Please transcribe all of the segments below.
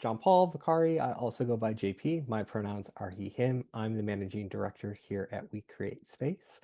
John Paul Vicari. I also go by JP. My pronouns are he, him. I'm the managing director here at We Create Space.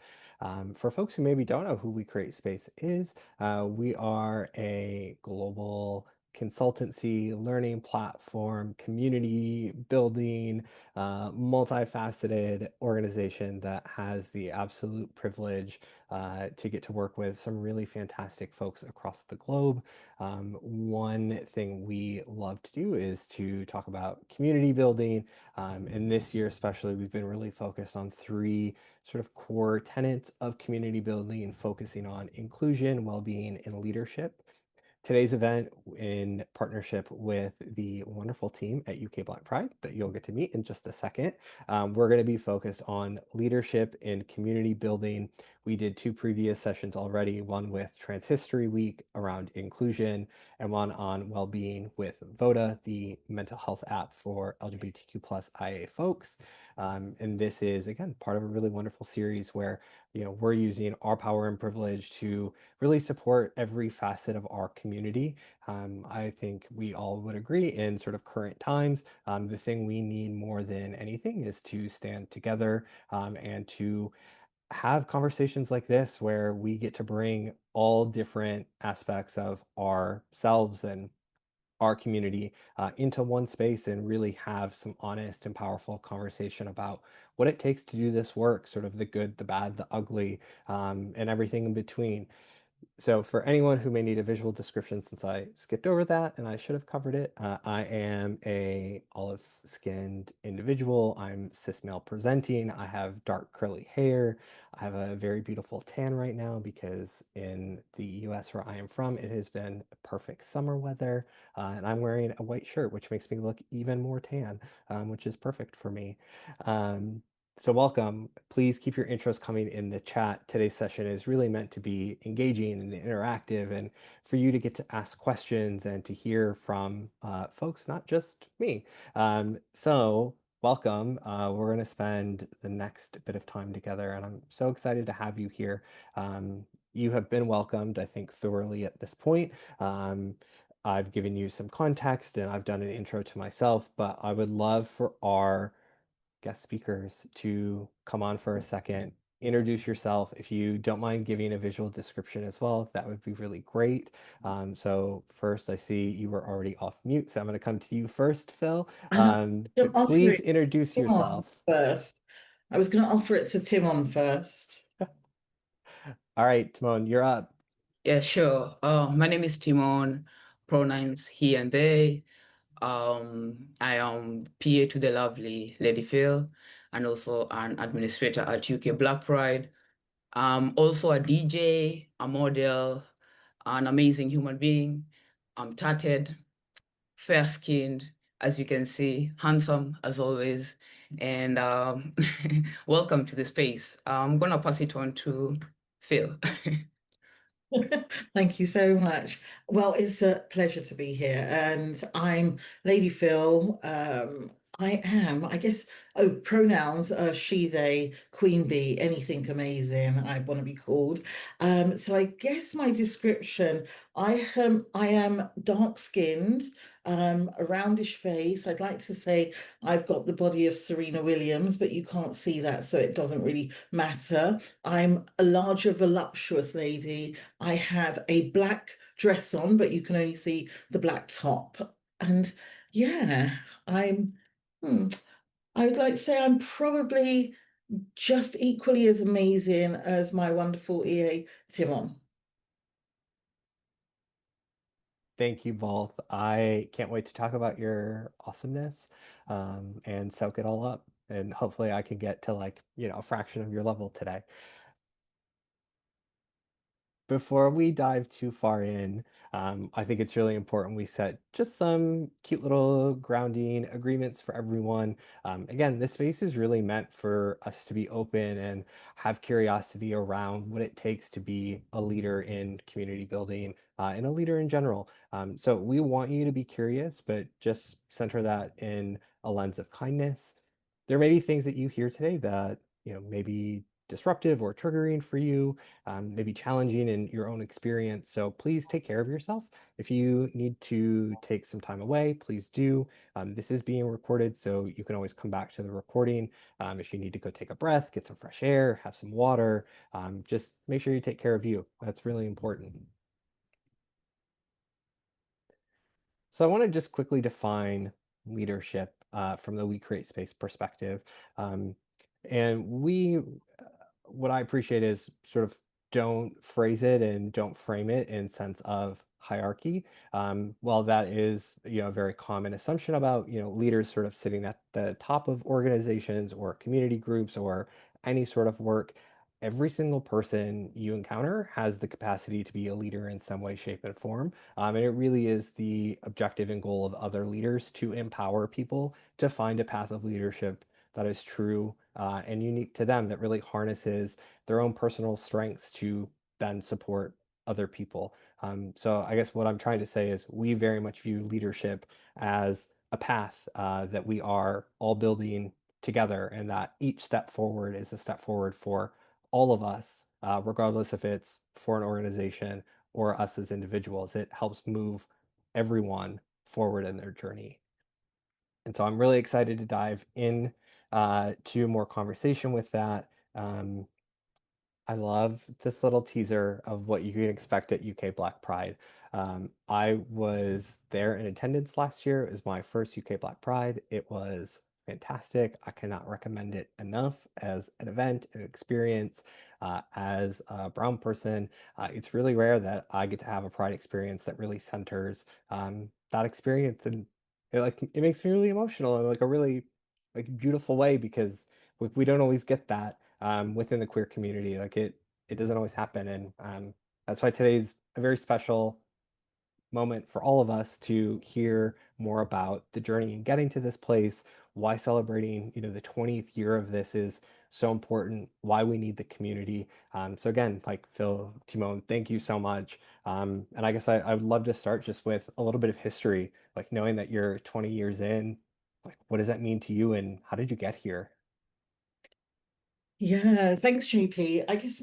For folks who maybe don't know who We Create Space is, we are a global consultancy, learning platform, community building, multifaceted organization that has the absolute privilege to get to work with some really fantastic folks across the globe. One thing we love to do is to talk about community building. And this year, especially, we've been really focused on three sort of core tenets of community building, focusing on inclusion, well-being, and leadership. Today's event, in partnership with the wonderful team at UK Black Pride that you'll get to meet in just a second, we're going to be focused on leadership and community building. We did two previous sessions already, one with Trans History Week around inclusion, and one on well-being with Voda, the mental health app for LGBTQ plus IA folks. And this is, again, part of a really wonderful series where we're using our power and privilege to really support every facet of our community. I think we all would agree in sort of current times, the thing we need more than anything is to stand together and to have conversations like this where we get to bring all different aspects of ourselves and our community into one space and really have some honest and powerful conversation about what it takes to do this work, sort of the good, the bad, the ugly, and everything in between. So for anyone who may need a visual description, since I skipped over that and I should have covered it, I am a olive-skinned individual. I'm cis male presenting. I have dark curly hair. I have a very beautiful tan right now because in the US where I am from, it has been perfect summer weather. And I'm wearing a white shirt, which makes me look even more tan, which is perfect for me. Um, so welcome. Please keep your intros coming in the chat. Today's session is really meant to be engaging and interactive and for you to get to ask questions and to hear from folks, not just me. So welcome. We're going to spend the next bit of time together and I'm so excited to have you here. You have been welcomed, I think, thoroughly at this point. I've given you some context and I've done an intro to myself, but I would love for our guest speakers to come on for a second, introduce yourself. If you don't mind giving a visual description as well, that would be really great. So first, I see you were already off mute, so I'm going to come to you first, Phil. And I was going But to offer please it introduce to Timon yourself. first. I was going to offer it to Timon first. All right, Timon, you're up. Yeah, sure. My name is Timon, pronouns he and they. I am PA to the lovely Lady Phil and also an administrator at UK Black Pride. I'm also a DJ, a model, an amazing human being. I'm tatted, fair-skinned, as you can see, handsome as always. And welcome to the space. I'm gonna pass it on to Phil. Thank you so much. Well, it's a pleasure to be here. And I'm Lady Phil. I guess, pronouns are she, they, queen bee, anything amazing I want to be called. So I guess my description, I am dark-skinned, a roundish face. I'd like to say I've got the body of Serena Williams, but you can't see that, so it doesn't really matter. I'm a larger, voluptuous lady. I have a black dress on, but you can only see the black top. And yeah, hmm, I would like to say I'm probably just equally as amazing as my wonderful EA Timon. Thank you both. I can't wait to talk about your awesomeness and soak it all up. And hopefully I can get to a fraction of your level today. Before we dive too far in, I think it's really important we set just some cute little grounding agreements for everyone. Again, this space is really meant for us to be open and have curiosity around what it takes to be a leader in community building and a leader in general. So we want you to be curious, but just center that in a lens of kindness. There may be things that you hear today that maybe disruptive or triggering for you, maybe challenging in your own experience. So please take care of yourself. If you need to take some time away, please do. This is being recorded, so you can always come back to the recording. If you need to go take a breath, get some fresh air, have some water, just make sure you take care of you. That's really important. So I want to just quickly define leadership from the We Create Space perspective. Um, and what I appreciate is sort of don't phrase it and don't frame it in sense of hierarchy. While that is, a very common assumption about, leaders sort of sitting at the top of organizations or community groups or any sort of work, every single person you encounter has the capacity to be a leader in some way, shape, and form. And it really is the objective and goal of other leaders to empower people to find a path of leadership that is true and unique to them, that really harnesses their own personal strengths to then support other people. So I guess what I'm trying to say is we very much view leadership as a path that we are all building together, and that each step forward is a step forward for all of us, regardless if it's for an organization or us as individuals. It helps move everyone forward in their journey. And so I'm really excited to dive in to more conversation with that. I love this little teaser of what you can expect at UK Black Pride. I was there in attendance last year. It was my first UK Black Pride. It was fantastic. I cannot recommend it enough as an event, an experience. As a brown person, it's really rare that I get to have a Pride experience that really centers that experience, and it makes me really emotional in like a really like beautiful way, because we don't always get that within the queer community. Like it doesn't always happen, and that's why today's a very special moment for all of us to hear more about the journey and getting to this place. Why celebrating, the 20th year of this is so important. Why we need the community. So again, like Phil, Timon, thank you so much. And I guess I would love to start just with a little bit of history, like knowing that you're 20 years in. Like, what does that mean to you, and how did you get here? Yeah, thanks, JP. I guess,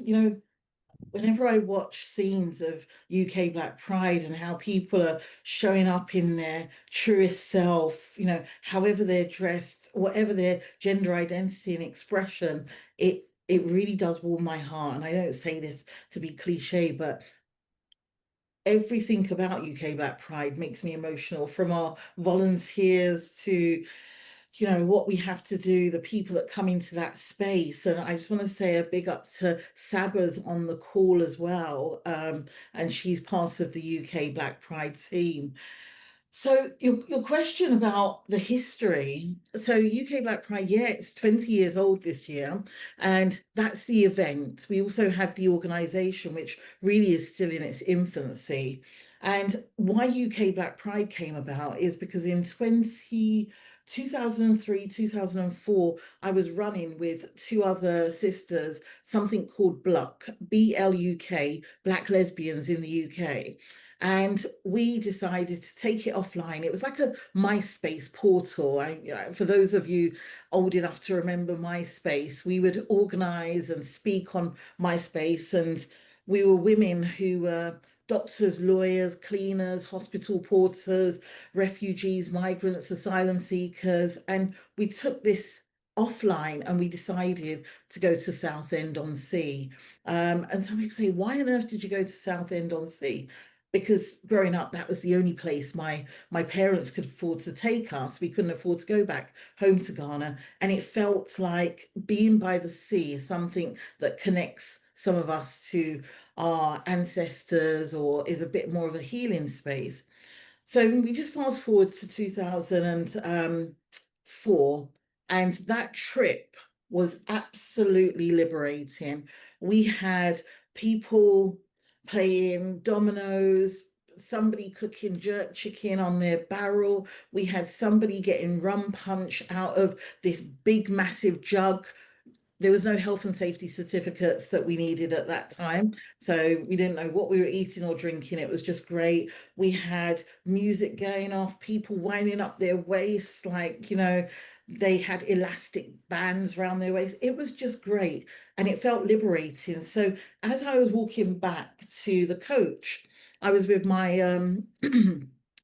whenever I watch scenes of UK Black Pride and how people are showing up in their truest self, however they're dressed, whatever their gender identity and expression, it really does warm my heart. And I don't say this to be cliche, but everything about UK Black Pride makes me emotional, from our volunteers to what we have to do, the people that come into that space. And I just want to say a big up to Saba's on the call as well. And she's part of the UK Black Pride team. So your question about the history. So UK Black Pride, yeah, it's 20 years old this year, and that's the event. We also have the organization, which really is still in its infancy. And why UK Black Pride came about is because in 2003, 2004, I was running with two other sisters, something called BLUK, BLUK, Black Lesbians in the UK. And we decided to take it offline. It was like a MySpace portal. For those of you old enough to remember MySpace, we would organize and speak on MySpace. And we were women who were doctors, lawyers, cleaners, hospital porters, refugees, migrants, asylum seekers. And we took this offline and we decided to go to Southend-on-Sea. And some people say, why on earth did you go to Southend-on-Sea? Because growing up, that was the only place my parents could afford to take us. We couldn't afford to go back home to Ghana, and it felt like being by the sea is something that connects some of us to our ancestors, or is a bit more of a healing space. So we just fast forward to 2004, and that trip was absolutely liberating. We had people playing dominoes, somebody cooking jerk chicken on their barrel. We had somebody getting rum punch out of this big, massive jug, there was no health and safety certificates that we needed at that time. So we didn't know what we were eating or drinking. It was just great. We had music going off, people winding up their waists, like, they had elastic bands around their waist. It was just great. And it felt liberating. So as I was walking back to the coach, I was with my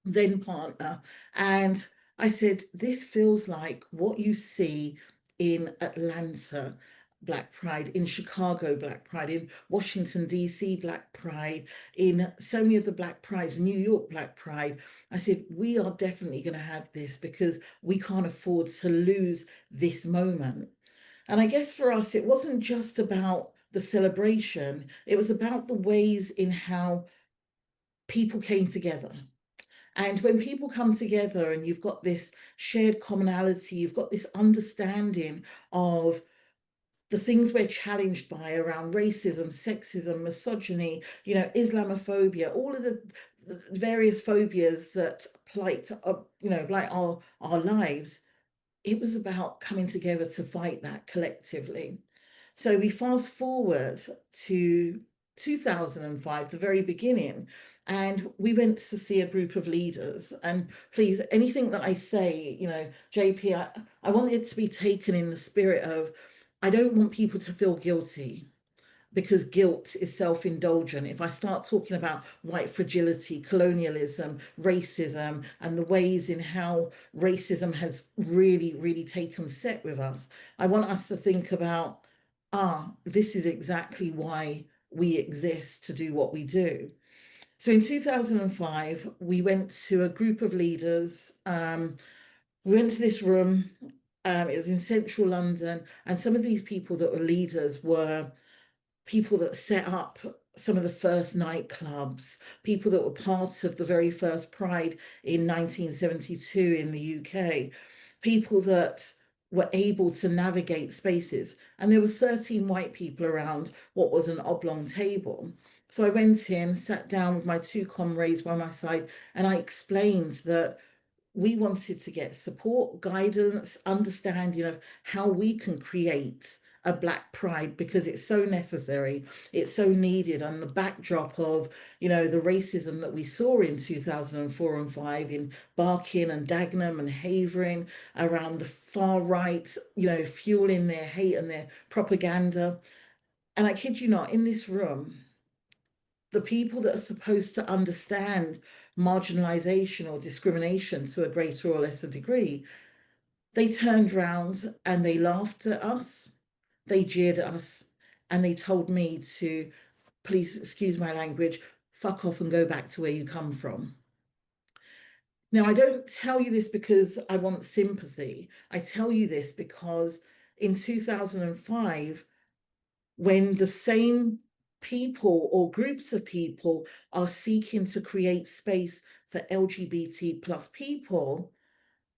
then partner, and I said, this feels like what you see in Atlanta Black Pride, in Chicago Black Pride, in Washington, D.C. Black Pride, in so many of the Black Prides, New York Black Pride. I said, we are definitely going to have this because we can't afford to lose this moment. And I guess for us, it wasn't just about the celebration, it was about the ways in how people came together. And when people come together and you've got this shared commonality, you've got this understanding of the things we're challenged by around racism, sexism, misogyny, Islamophobia, all of the various phobias that blight, blight our lives. It was about coming together to fight that collectively. So we fast forward to 2005, the very beginning, and we went to see a group of leaders. And please, anything that I say, JP, I want it to be taken in the spirit of, I don't want people to feel guilty, because guilt is self-indulgent. If I start talking about white fragility, colonialism, racism, and the ways in how racism has really, really taken set with us, I want us to think about, this is exactly why we exist, to do what we do. So in 2005, we went to a group of leaders. We went to this room. It was in central London, and some of these people that were leaders were people that set up some of the first nightclubs, people that were part of the very first Pride in 1972 in the UK, people that were able to navigate spaces. And there were 13 white people around what was an oblong table. So I went in, sat down with my two comrades by my side, and I explained that we wanted to get support, guidance, understanding of how we can create a Black Pride, because it's so necessary, it's so needed on the backdrop of, the racism that we saw in 2004 and 5 in Barking and Dagenham and Havering, around the far right, fueling their hate and their propaganda. And I kid you not, in this room, the people that are supposed to understand marginalization or discrimination to a greater or lesser degree, they turned round and they laughed at us, they jeered at us, and they told me to, please excuse my language, fuck off and go back to where you come from. Now, I don't tell you this because I want sympathy. I tell you this because in 2005, when the same people or groups of people are seeking to create space for LGBT plus people,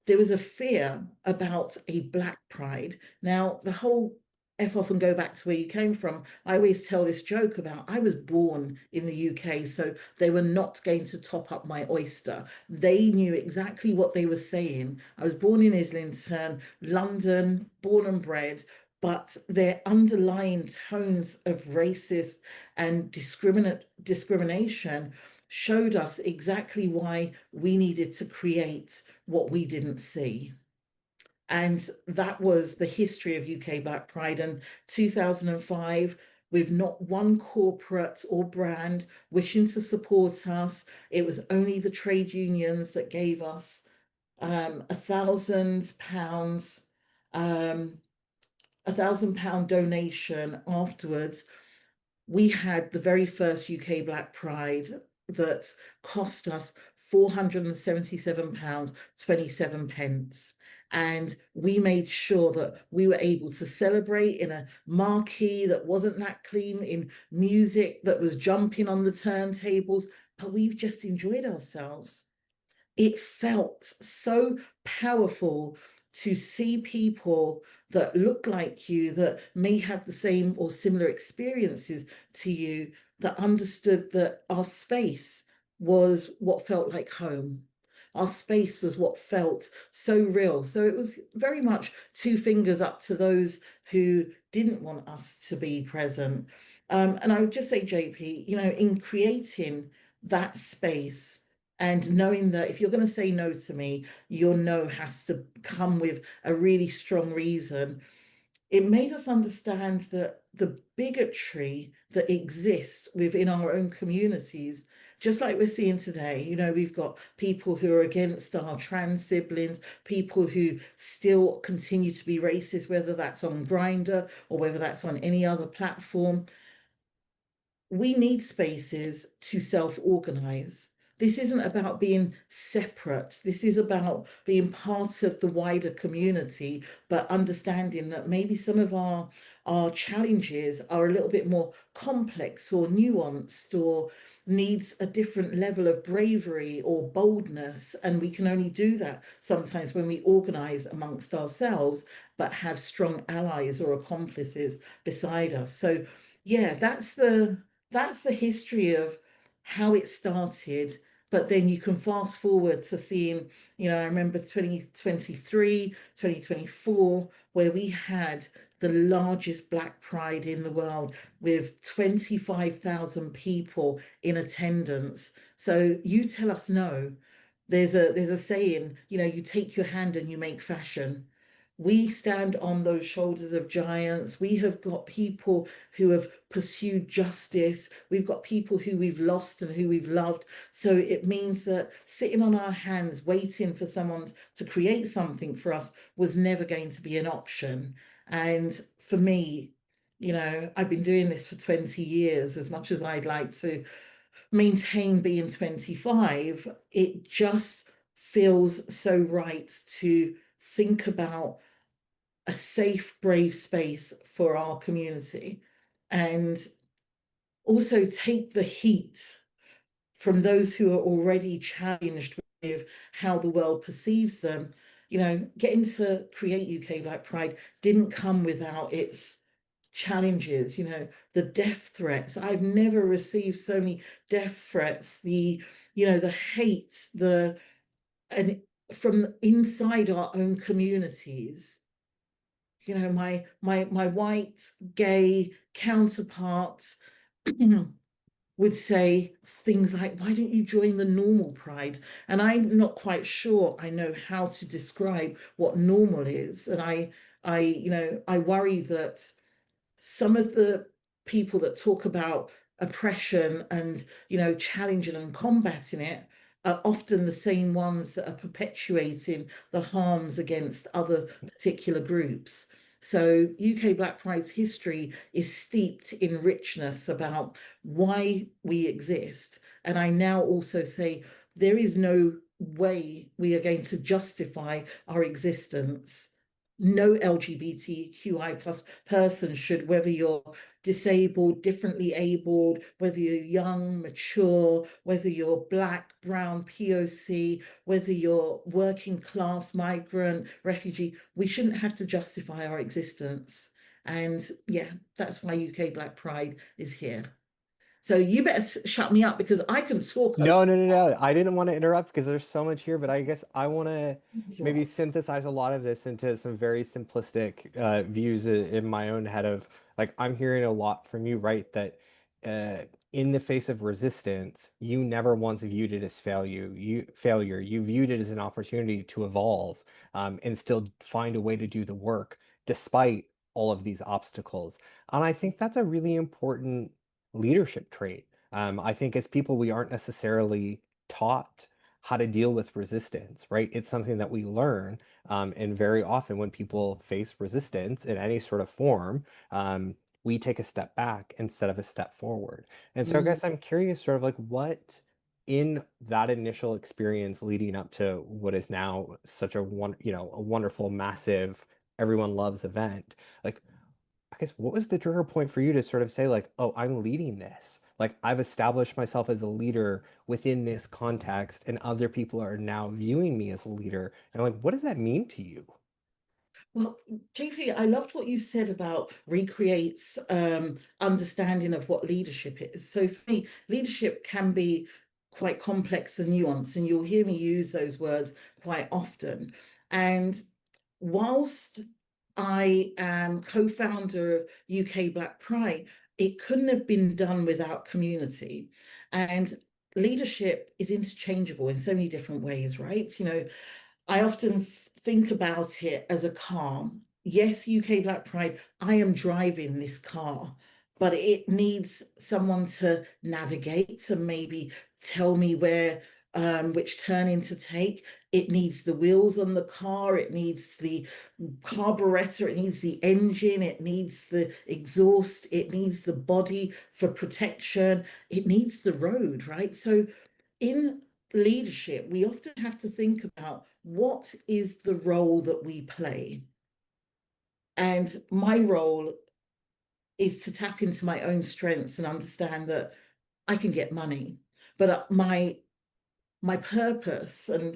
there was a fear about a Black Pride. Now, the whole F off and go back to where you came from, I always tell this joke about, I was born in the UK, so they were not going to top up my oyster. They knew exactly what they were saying. I was born in Islington, London, born and bred, but their underlying tones of racist and discrimination showed us exactly why we needed to create what we didn't see. And that was the history of UK Black Pride. And 2005, with not one corporate or brand wishing to support us, it was only the trade unions that gave us £1,000, £1,000 donation afterwards. We had the very first UK Black Pride that cost us £477.27. And we made sure that we were able to celebrate in a marquee that wasn't that clean, in music that was jumping on the turntables, but we just enjoyed ourselves. It felt so powerful to see people that look like you, that may have the same or similar experiences to you, that understood that our space was what felt like home. our space was what felt so real. So it was very much two fingers up to those who didn't want us to be present. And I would just say, JP, in creating that space and knowing that if you're going to say no to me, your no has to come with a really strong reason, it made us understand that the bigotry that exists within our own communities, just like we're seeing today, we've got people who are against our trans siblings, people who still continue to be racist, whether that's on Grindr or whether that's on any other platform. We need spaces to self-organize. This isn't about being separate. This is about being part of the wider community, but understanding that maybe some of our challenges are a little bit more complex or nuanced or needs a different level of bravery or boldness. And we can only do that sometimes when we organize amongst ourselves, but have strong allies or accomplices beside us. So yeah, that's the history of how it started. But then you can fast forward to seeing, I remember 2023, 2024, where we had the largest Black Pride in the world with 25,000 people in attendance. So you tell us no. There's a saying, you take your hand and you make fashion. We stand on those shoulders of giants. We have got people who have pursued justice. We've got people who we've lost and who we've loved. So it means that sitting on our hands, waiting for someone to create something for us was never going to be an option. And for me, I've been doing this for 20 years, as much as I'd like to maintain being 25, it just feels so right to think about a safe, brave space for our community and also take the heat from those who are already challenged with how the world perceives them. Getting to create UK Black Pride didn't come without its challenges, the death threats. I've never received so many death threats, the hate, and from inside our own communities. My white gay counterparts would say things like, why don't you join the normal pride? And I'm not quite sure I know how to describe what normal is. And I worry that some of the people that talk about oppression and challenging and combating it are often the same ones that are perpetuating the harms against other particular groups. So UK Black Pride's history is steeped in richness about why we exist. And I now also say there is no way we are going to justify our existence. No LGBTQI plus person should, whether you're disabled, differently abled, whether you're young, mature, whether you're Black, brown, POC, whether you're working class, migrant, refugee, we shouldn't have to justify our existence. And yeah, that's why UK Black Pride is here. So you better shut me up because I can talk a No, no, no, no. I didn't want to interrupt because there's so much here, but I guess I want to maybe lot. synthesize a lot of this into some very simplistic views in my own head of like I'm hearing a lot from you, right? That in the face of resistance, you never once viewed it as failure. You viewed it as an opportunity to evolve and still find a way to do the work despite all of these obstacles. And I think that's a really important leadership trait. I think as people, we aren't necessarily taught how to deal with resistance, right? It's something that we learn. And very often when people face resistance in any sort of form, we take a step back instead of a step forward. And so I Mm. guess I'm curious, sort of like what in that initial experience leading up to what is now such a a wonderful, massive, everyone loves event, like I guess what was the trigger point for you to sort of say like, oh, I'm leading this. Like I've established myself as a leader within this context, and other people are now viewing me as a leader. And like, what does that mean to you? Well, JP, I loved what you said about recreates understanding of what leadership is. So for me, leadership can be quite complex and nuanced, and you'll hear me use those words quite often. And whilst I am co-founder of UK Black Pride, it couldn't have been done without community. And leadership is interchangeable in so many different ways, right? I often think about it as a car. Yes, UK Black Pride, I am driving this car, but it needs someone to navigate and maybe tell me which turning to take. It needs the wheels on the car, it needs the carburetor, it needs the engine, it needs the exhaust, it needs the body for protection, it needs the road, right? So in leadership, we often have to think about what is the role that we play. And my role is to tap into my own strengths and understand that I can get money, but my purpose, and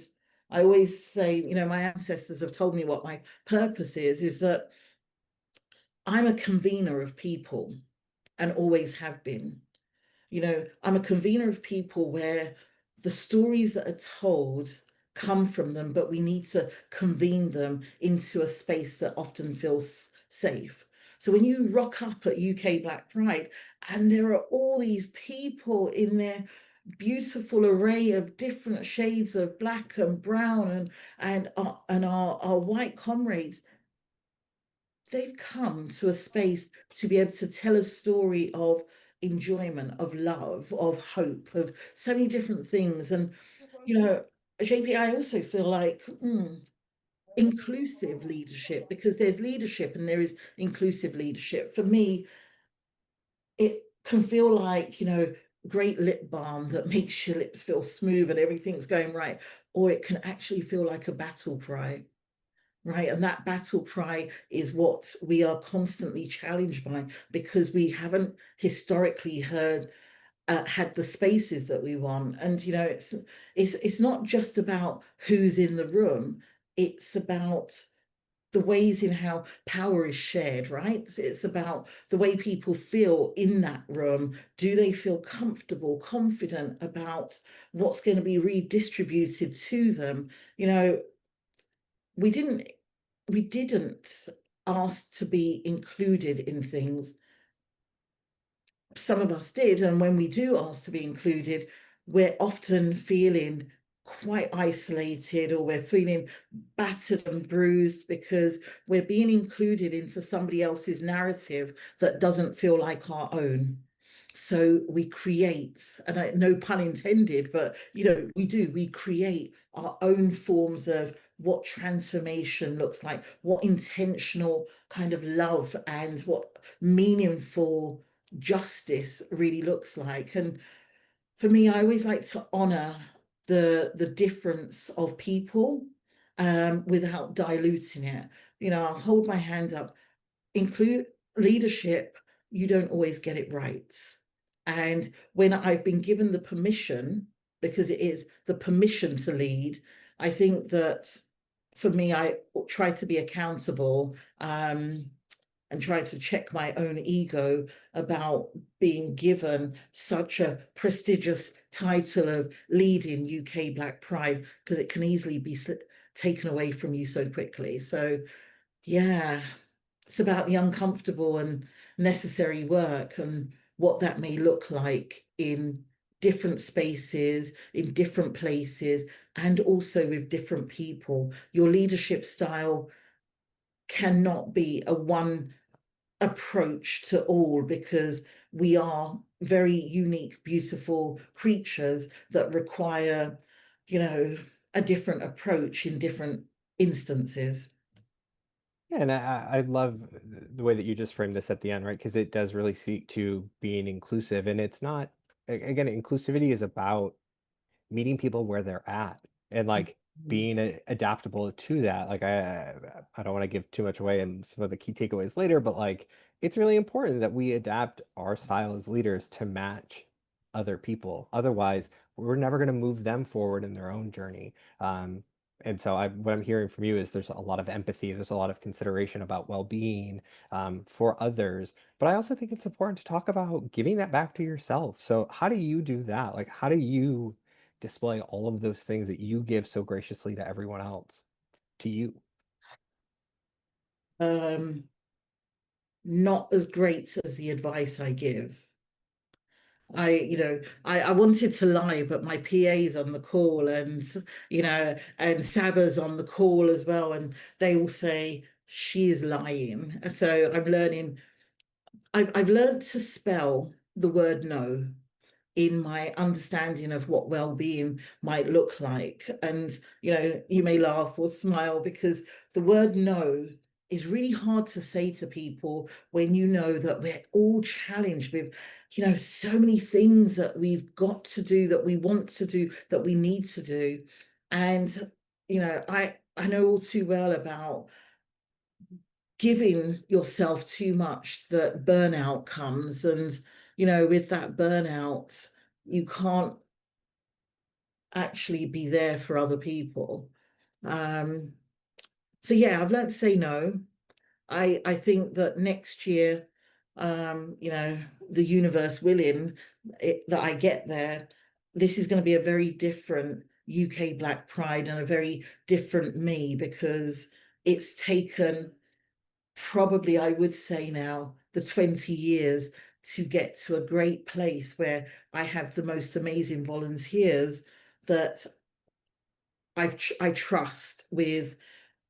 I always say, my ancestors have told me what my purpose is that I'm a convener of people and always have been. I'm a convener of people where the stories that are told come from them, but we need to convene them into a space that often feels safe. So when you rock up at UK Black Pride and there are all these people in their beautiful array of different shades of black and brown and our white comrades, they've come to a space to be able to tell a story of enjoyment, of love, of hope, of so many different things. And, JP, I also feel like inclusive leadership, because there's leadership and there is inclusive leadership. For me, it can feel like, great lip balm that makes your lips feel smooth and everything's going right, or it can actually feel like a battle cry. Right. And that battle cry is what we are constantly challenged by, because we haven't historically had the spaces that we want. And it's not just about who's in the room, it's about the ways in how power is shared, right? It's about the way people feel in that room. Do they feel comfortable, confident about what's going to be redistributed to them? We didn't we didn't ask to be included in things. Some of us did, and when we do ask to be included, we're often feeling quite isolated, or we're feeling battered and bruised because we're being included into somebody else's narrative that doesn't feel like our own. So we create, and no pun intended, but we create our own forms of what transformation looks like, what intentional kind of love and what meaningful justice really looks like. And for me, I always like to honor the difference of people without diluting it. I'll hold my hand up. Include leadership, you don't always get it right. And when I've been given the permission, because it is the permission to lead, I think that for me, I try to be accountable and try to check my own ego about being given such a prestigious title of leading UK Black Pride, because it can easily be taken away from you so quickly. So, yeah, it's about the uncomfortable and necessary work and what that may look like in different spaces, in different places, and also with different people. Your leadership style cannot be a one approach to all, because we are very unique, beautiful creatures that require, a different approach in different instances. Yeah, and I love the way that you just framed this at the end, right? Because it does really speak to being inclusive. And it's not, again, inclusivity is about meeting people where they're at and like Mhm. being adaptable to that. Like I don't want to give too much away and some of the key takeaways later, but like it's really important that we adapt our style as leaders to match other people. Otherwise, we're never going to move them forward in their own journey. And so what I'm hearing from you is there's a lot of empathy, there's a lot of consideration about well-being for others. But I also think it's important to talk about giving that back to yourself. So how do you do that? Like, how do you display all of those things that you give so graciously to everyone else, to you? Not as great as the advice I give. I wanted to lie, but my PA's on the call, and and Saba's on the call as well, and they all say she is lying. So I'm learning. I've learned to spell the word no in my understanding of what well-being might look like. And, you may laugh or smile because the word no is really hard to say to people when you know that we're all challenged with, so many things that we've got to do, that we want to do, that we need to do. And, I know all too well about giving yourself too much that burnout comes, and with that burnout you can't actually be there for other people. So yeah, I've learned to say no. I think that next year, the universe willing, that I get there, this is going to be a very different UK Black Pride and a very different me, because it's taken, probably I would say now, the 20 years to get to a great place where I have the most amazing volunteers that I trust with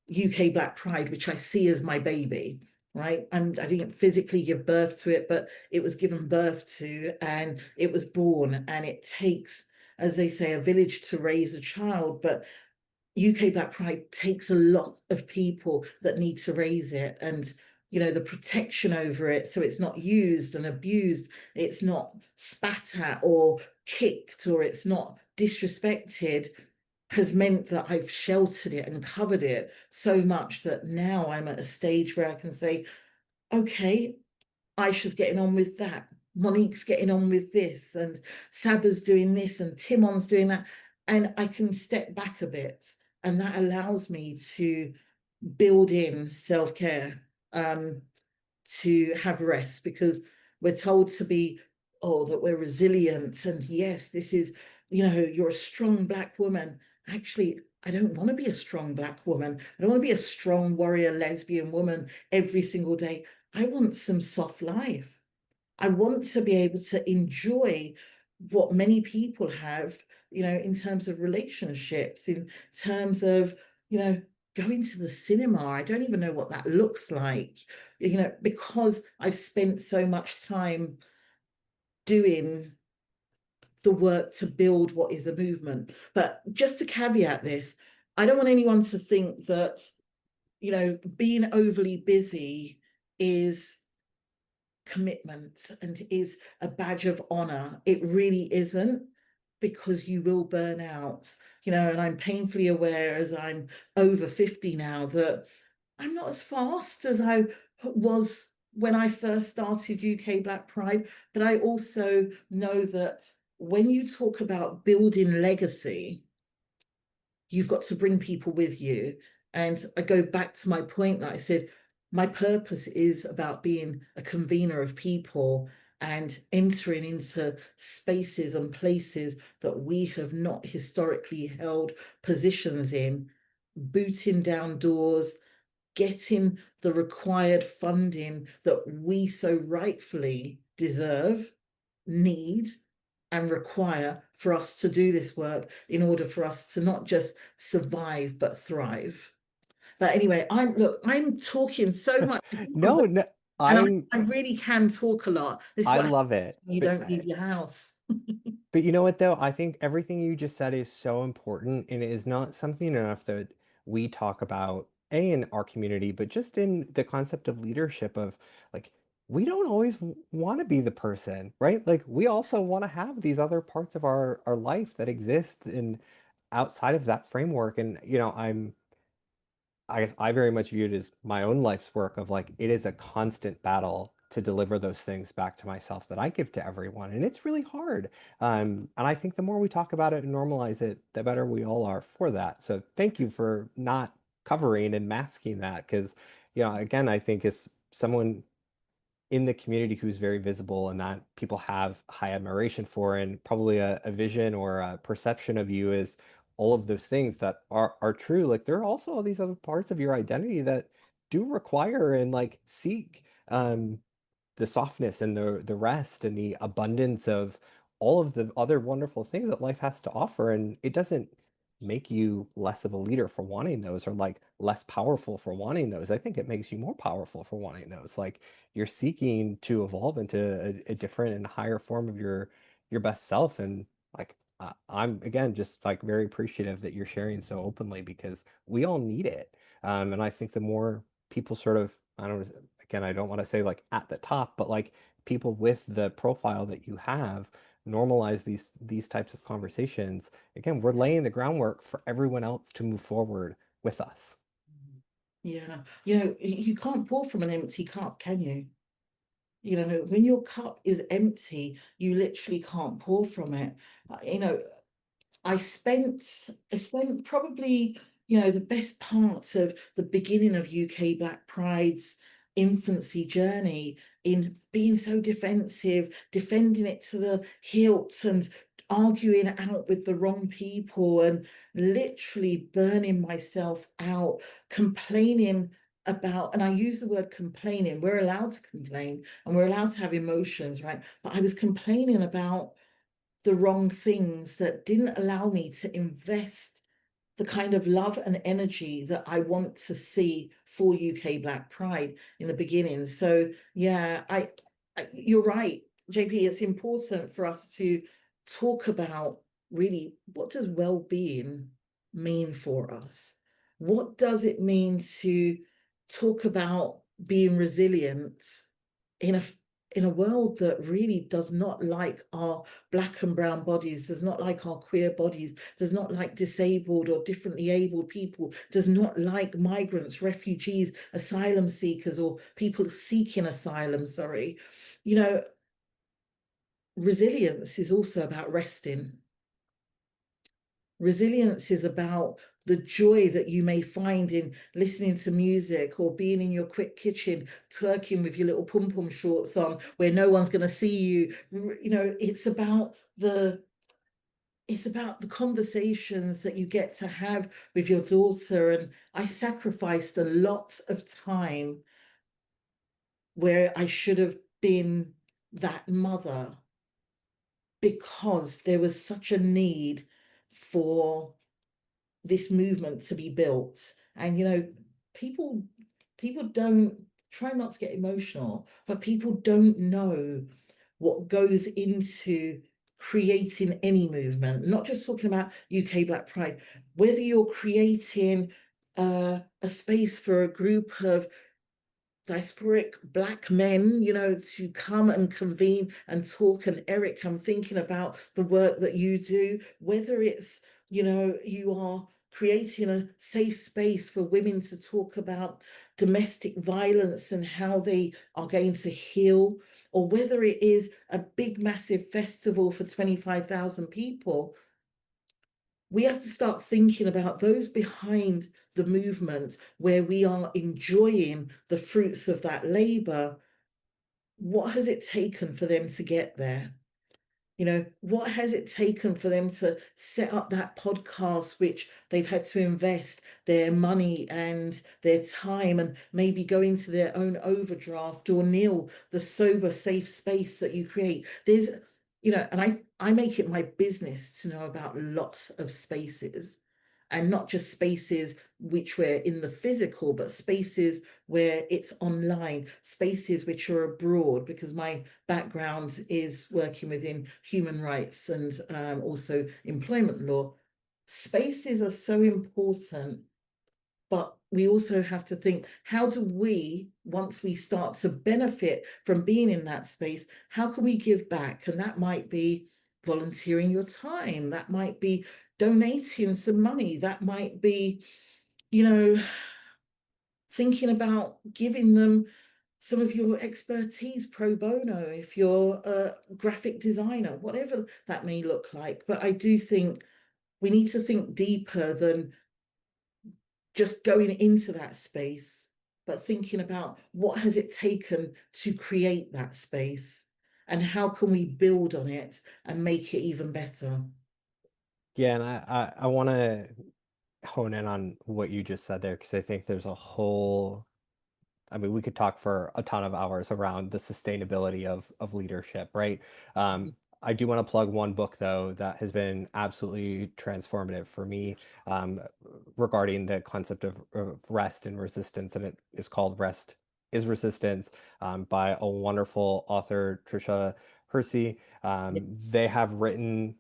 UK Black Pride, which I see as my baby, right? I didn't physically give birth to it, but it was given birth to and it was born. And it takes, as they say, a village to raise a child. But UK Black Pride takes a lot of people that need to raise it, and the protection over it, so it's not used and abused, it's not spat at or kicked, or it's not disrespected, has meant that I've sheltered it and covered it so much that now I'm at a stage where I can say, okay, Aisha's getting on with that, Monique's getting on with this, and Saba's doing this, and Timon's doing that. And I can step back a bit. And that allows me to build in self-care, to have rest, because we're told to be, oh, that we're resilient. And yes, this is, you're a strong Black woman. Actually, I don't want to be a strong Black woman. I don't want to be a strong warrior lesbian woman every single day. I want some soft life. I want to be able to enjoy what many people have, in terms of relationships, in terms of, going to the cinema. I don't even know what that looks like, because I've spent so much time doing the work to build what is a movement. But just to caveat this, I don't want anyone to think that, being overly busy is commitment and is a badge of honor. It really isn't, because you will burn out, and I'm painfully aware, as I'm over 50 now, that I'm not as fast as I was when I first started UK Black Pride. But I also know that when you talk about building legacy, you've got to bring people with you. And I go back to my point that I said, my purpose is about being a convener of people and entering into spaces and places that we have not historically held positions in, booting down doors, getting the required funding that we so rightfully deserve, need, and require for us to do this work, in order for us to not just survive but thrive. But anyway, I'm talking so much because No, no, and I'm I really can talk a lot. This is I what love happens it. when you don't leave your house. But you know what though? I think everything you just said is so important, and it is not something enough that we talk about in our community, but just in the concept of leadership of like we don't always want to be the person, right? Like we also want to have these other parts of our life that exist in outside of that framework. And I guess I very much view it as my own life's work of like it is a constant battle to deliver those things back to myself that I give to everyone. And it's really hard. And I think the more we talk about it and normalize it, the better we all are for that. So thank you for not covering and masking that. Because, again, I think as someone in the community who's very visible and that people have high admiration for, and probably a vision or a perception of you as all of those things that are true. Like there are also all these other parts of your identity that do require and like seek the softness and the rest and the abundance of all of the other wonderful things that life has to offer. And it doesn't make you less of a leader for wanting those or like less powerful for wanting those. I think it makes you more powerful for wanting those. Like you're seeking to evolve into a different and higher form of your best self. And like I'm again just like very appreciative that you're sharing so openly because we all need it. And I think the more people sort of, I don't again, I don't want to say like at the top, but like people with the profile that you have normalize these types of conversations. Again, we're laying the groundwork for everyone else to move forward with us. Yeah, you can't pour from an empty cup, can you? When your cup is empty, you literally can't pour from it. You know, I spent probably, the best parts of the beginning of UK Black Pride's infancy journey in being so defensive, defending it to the hilt and arguing out with the wrong people and literally burning myself out, complaining about, and I use the word complaining, we're allowed to complain and we're allowed to have emotions, right? But I was complaining about the wrong things that didn't allow me to invest the kind of love and energy that I want to see for UK Black Pride in the beginning. So yeah, you're right, JP. It's important for us to talk about really what does well-being mean for us? What does it mean to talk about being resilient in a world that really does not like our Black and brown bodies, does not like our queer bodies, does not like disabled or differently abled people, does not like migrants, refugees, asylum seekers, or people seeking asylum, sorry. Resilience is also about resting. Resilience is about the joy that you may find in listening to music or being in your quick kitchen, twerking with your little pom-pom shorts on where no one's going to see you. It's about the conversations that you get to have with your daughter. And I sacrificed a lot of time where I should have been that mother because there was such a need for this movement to be built. And people people don't, try not to get emotional, but people don't know what goes into creating any movement, not just talking about UK Black Pride, whether you're creating a space for a group of diasporic Black men, to come and convene and talk. And Eric, I'm thinking about the work that you do, whether it's, you are creating a safe space for women to talk about domestic violence and how they are going to heal, or whether it is a big, massive festival for 25,000 people. We have to start thinking about those behind the movement where we are enjoying the fruits of that labor. What has it taken for them to get there? What has it taken for them to set up that podcast, which they've had to invest their money and their time and maybe go into their own overdraft, or Neil, the sober, safe space that you create? And I make it my business to know about lots of spaces, and not just spaces which were in the physical, but spaces where it's online, spaces which are abroad, because my background is working within human rights and also employment law. Spaces are so important, but we also have to think, how do we, once we start to benefit from being in that space, how can we give back? And that might be volunteering your time, that might be donating some money, that might be, thinking about giving them some of your expertise pro bono if you're a graphic designer, whatever that may look like. But I do think we need to think deeper than just going into that space, but thinking about what has it taken to create that space and how can we build on it and make it even better. Yeah, and I want to hone in on what you just said there because I think there's a whole I mean, we could talk for a ton of hours around the sustainability of leadership, right? I do want to plug one book though that has been absolutely transformative for me regarding the concept of rest and resistance, and it is called Rest is Resistance by a wonderful author, Trisha Hersey. They have written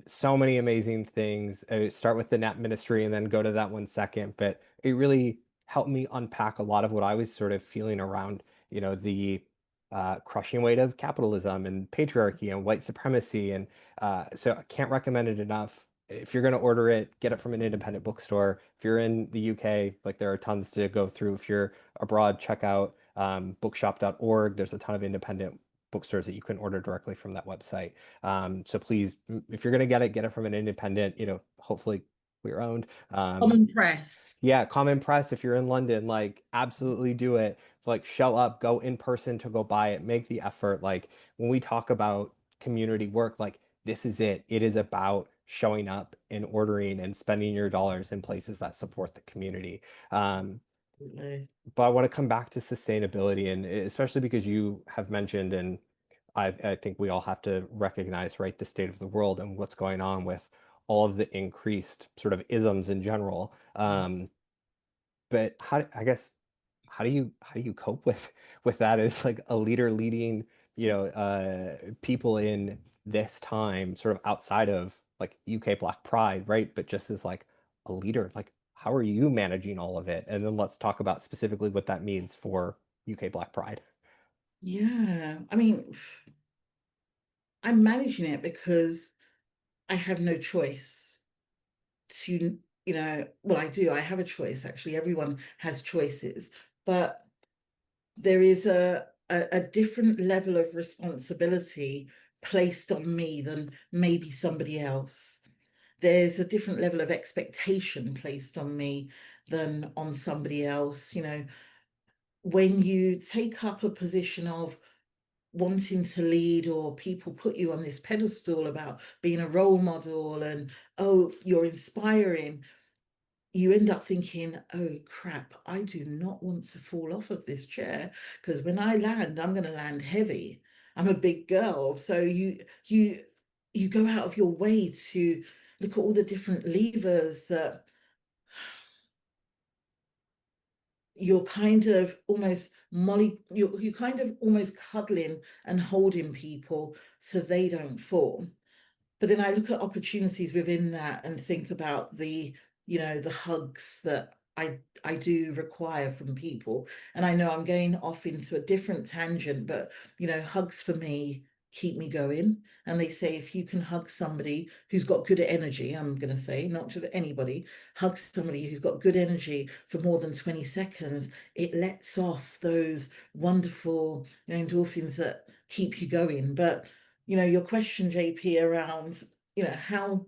so many amazing things. Start with the net ministry and then go to that one second, but it really helped me unpack a lot of what I was sort of feeling around, the crushing weight of capitalism and patriarchy and white supremacy. And so I can't recommend it enough. If you're going to order it, get it from an independent bookstore. If you're in the UK, like there are tons to go through. If you're abroad, check out bookshop.org. There's a ton of independent bookstores that you can order directly from that website. So please, if you're going to get it from an independent, hopefully we're owned. Common press. Yeah, Common Press, if you're in London, like absolutely do it. Like show up, go in person to go buy it, make the effort. Like when we talk about community work, like this is it. It is about showing up and ordering and spending your dollars in places that support the community. Um, Absolutely. but I want to come back to sustainability, and especially because you have mentioned, and I think we all have to recognize, right, the state of the world and what's going on with all of the increased sort of isms in general. But I guess how do you cope with that as like a leader leading, people in this time, sort of outside of like UK Black Pride, right? But just as like a leader, like how are you managing all of it? And then let's talk about specifically what that means for UK Black Pride. Yeah, I mean, I'm managing it because I have no choice to, well, I do. I have a choice, actually. Everyone has choices, but there is a different level of responsibility placed on me than maybe somebody else. There's a different level of expectation placed on me than on somebody else. When you take up a position of wanting to lead, or people put you on this pedestal about being a role model and, oh, you're inspiring, you end up thinking, oh crap, I do not want to fall off of this chair because when I land, I'm going to land heavy. I'm a big girl. So you go out of your way to look at all the different levers that you're kind of almost you kind of almost cuddling and holding people so they don't fall. But then I look at opportunities within that and think about the hugs that I do require from people. And I know I'm going off into a different tangent, but hugs for me keep me going. And they say if you can hug somebody who's got good energy, I'm going to say, not just anybody, hug somebody who's got good energy for more than 20 seconds, it lets off those wonderful, endorphins that keep you going. But your question, JP, around, how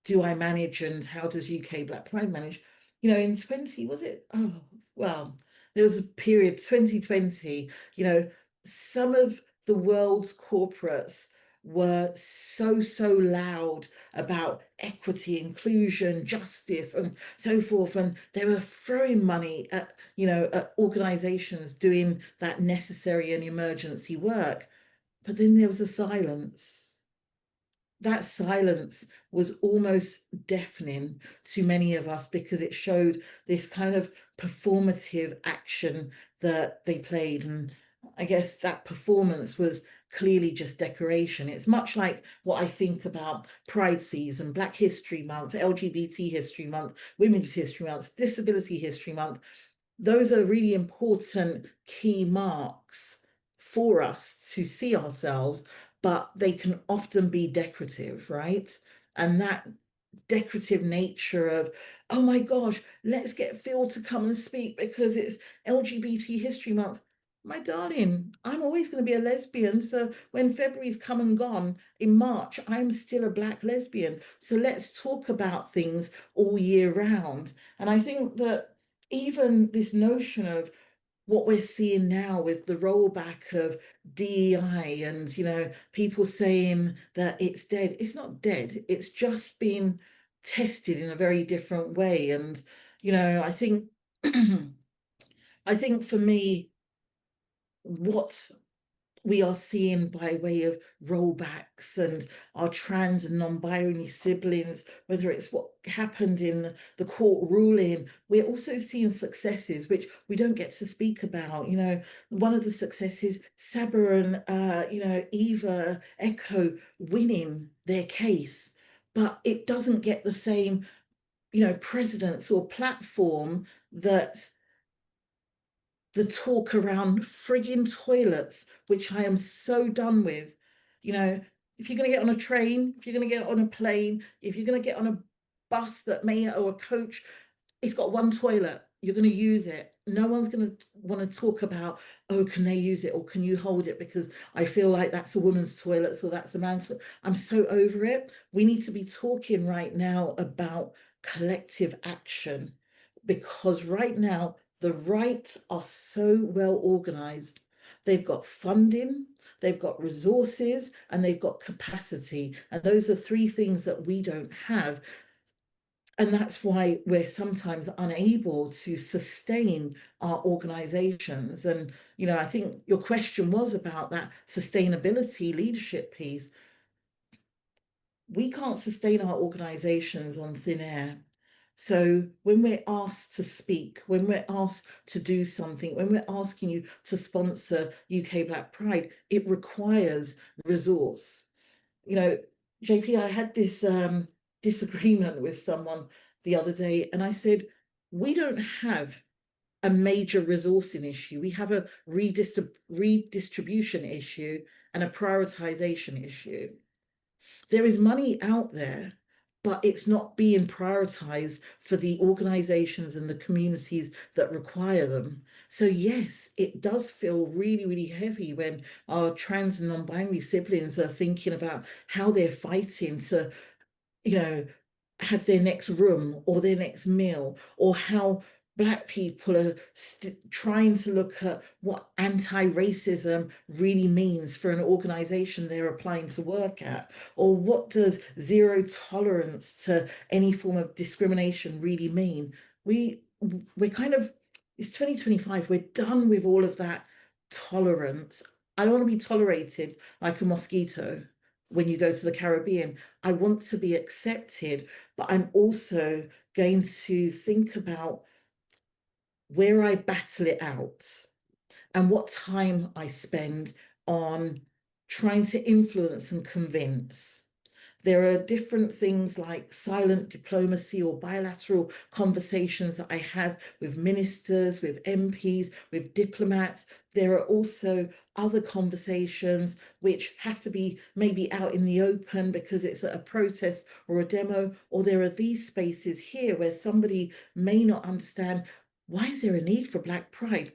do I manage and how does UK Black Pride manage? In 20, was it? Oh, well, there was a period, 2020, some of the world's corporates were so loud about equity, inclusion, justice, and so forth. And they were throwing money at organizations doing that necessary and emergency work. But then there was a silence. That silence was almost deafening to many of us because it showed this kind of performative action that they played. And I guess that performance was clearly just decoration. It's much like what I think about Pride season, Black History Month, LGBT History Month, Women's History Month, Disability History Month. Those are really important key marks for us to see ourselves, but they can often be decorative, right? And that decorative nature of, oh my gosh, let's get Phil to come and speak because it's LGBT History Month. My darling, I'm always going to be a lesbian. So when February's come and gone, in March, I'm still a Black lesbian. So let's talk about things all year round. And I think that even this notion of what we're seeing now with the rollback of DEI and, people saying that it's dead. It's not dead. It's just been tested in a very different way. And, I think I think for me, what we are seeing by way of rollbacks and our trans and non-binary siblings, whether it's what happened in the court ruling, we're also seeing successes which we don't get to speak about. One of the successes, Saba and Eva Echo winning their case, but it doesn't get the same, precedence or platform that the talk around frigging toilets, which I am so done with. You know, if you're going to get on a train, if you're going to get on a plane, if you're going to get on a bus that may or a coach, it's got one toilet. You're going to use it. No one's going to want to talk about, oh, can they use it or can you hold it because I feel like that's a woman's toilet, so that's a man's. I'm so over it. We need to be talking right now about collective action because right now the right are so well organized. They've got funding, they've got resources, and they've got capacity. And those are three things that we don't have. And that's why we're sometimes unable to sustain our organizations. And, I think your question was about that sustainability leadership piece. We can't sustain our organizations on thin air. So when we're asked to speak, when we're asked to do something, when we're asking you to sponsor UK Black Pride, it requires resource. You know, JP, I had this disagreement with someone the other day, and I said, we don't have a major resourcing issue. We have a redistribution issue and a prioritization issue. There is money out there, but it's not being prioritized for the organizations and the communities that require them. So yes, it does feel really, really heavy when our trans and non-binary siblings are thinking about how they're fighting to, you know, have their next room or their next meal, or how Black people are trying to look at what anti-racism really means for an organization they're applying to work at, or what does zero tolerance to any form of discrimination really mean. We're kind of, it's 2025, we're done with all of that tolerance. I don't want to be tolerated like a mosquito when you go to the Caribbean. I want to be accepted, but I'm also going to think about where I battle it out and what time I spend on trying to influence and convince. There are different things like silent diplomacy or bilateral conversations that I have with ministers, with MPs, with diplomats. There are also other conversations which have to be maybe out in the open because it's a protest or a demo, or there are these spaces here where somebody may not understand, why is there a need for Black Pride?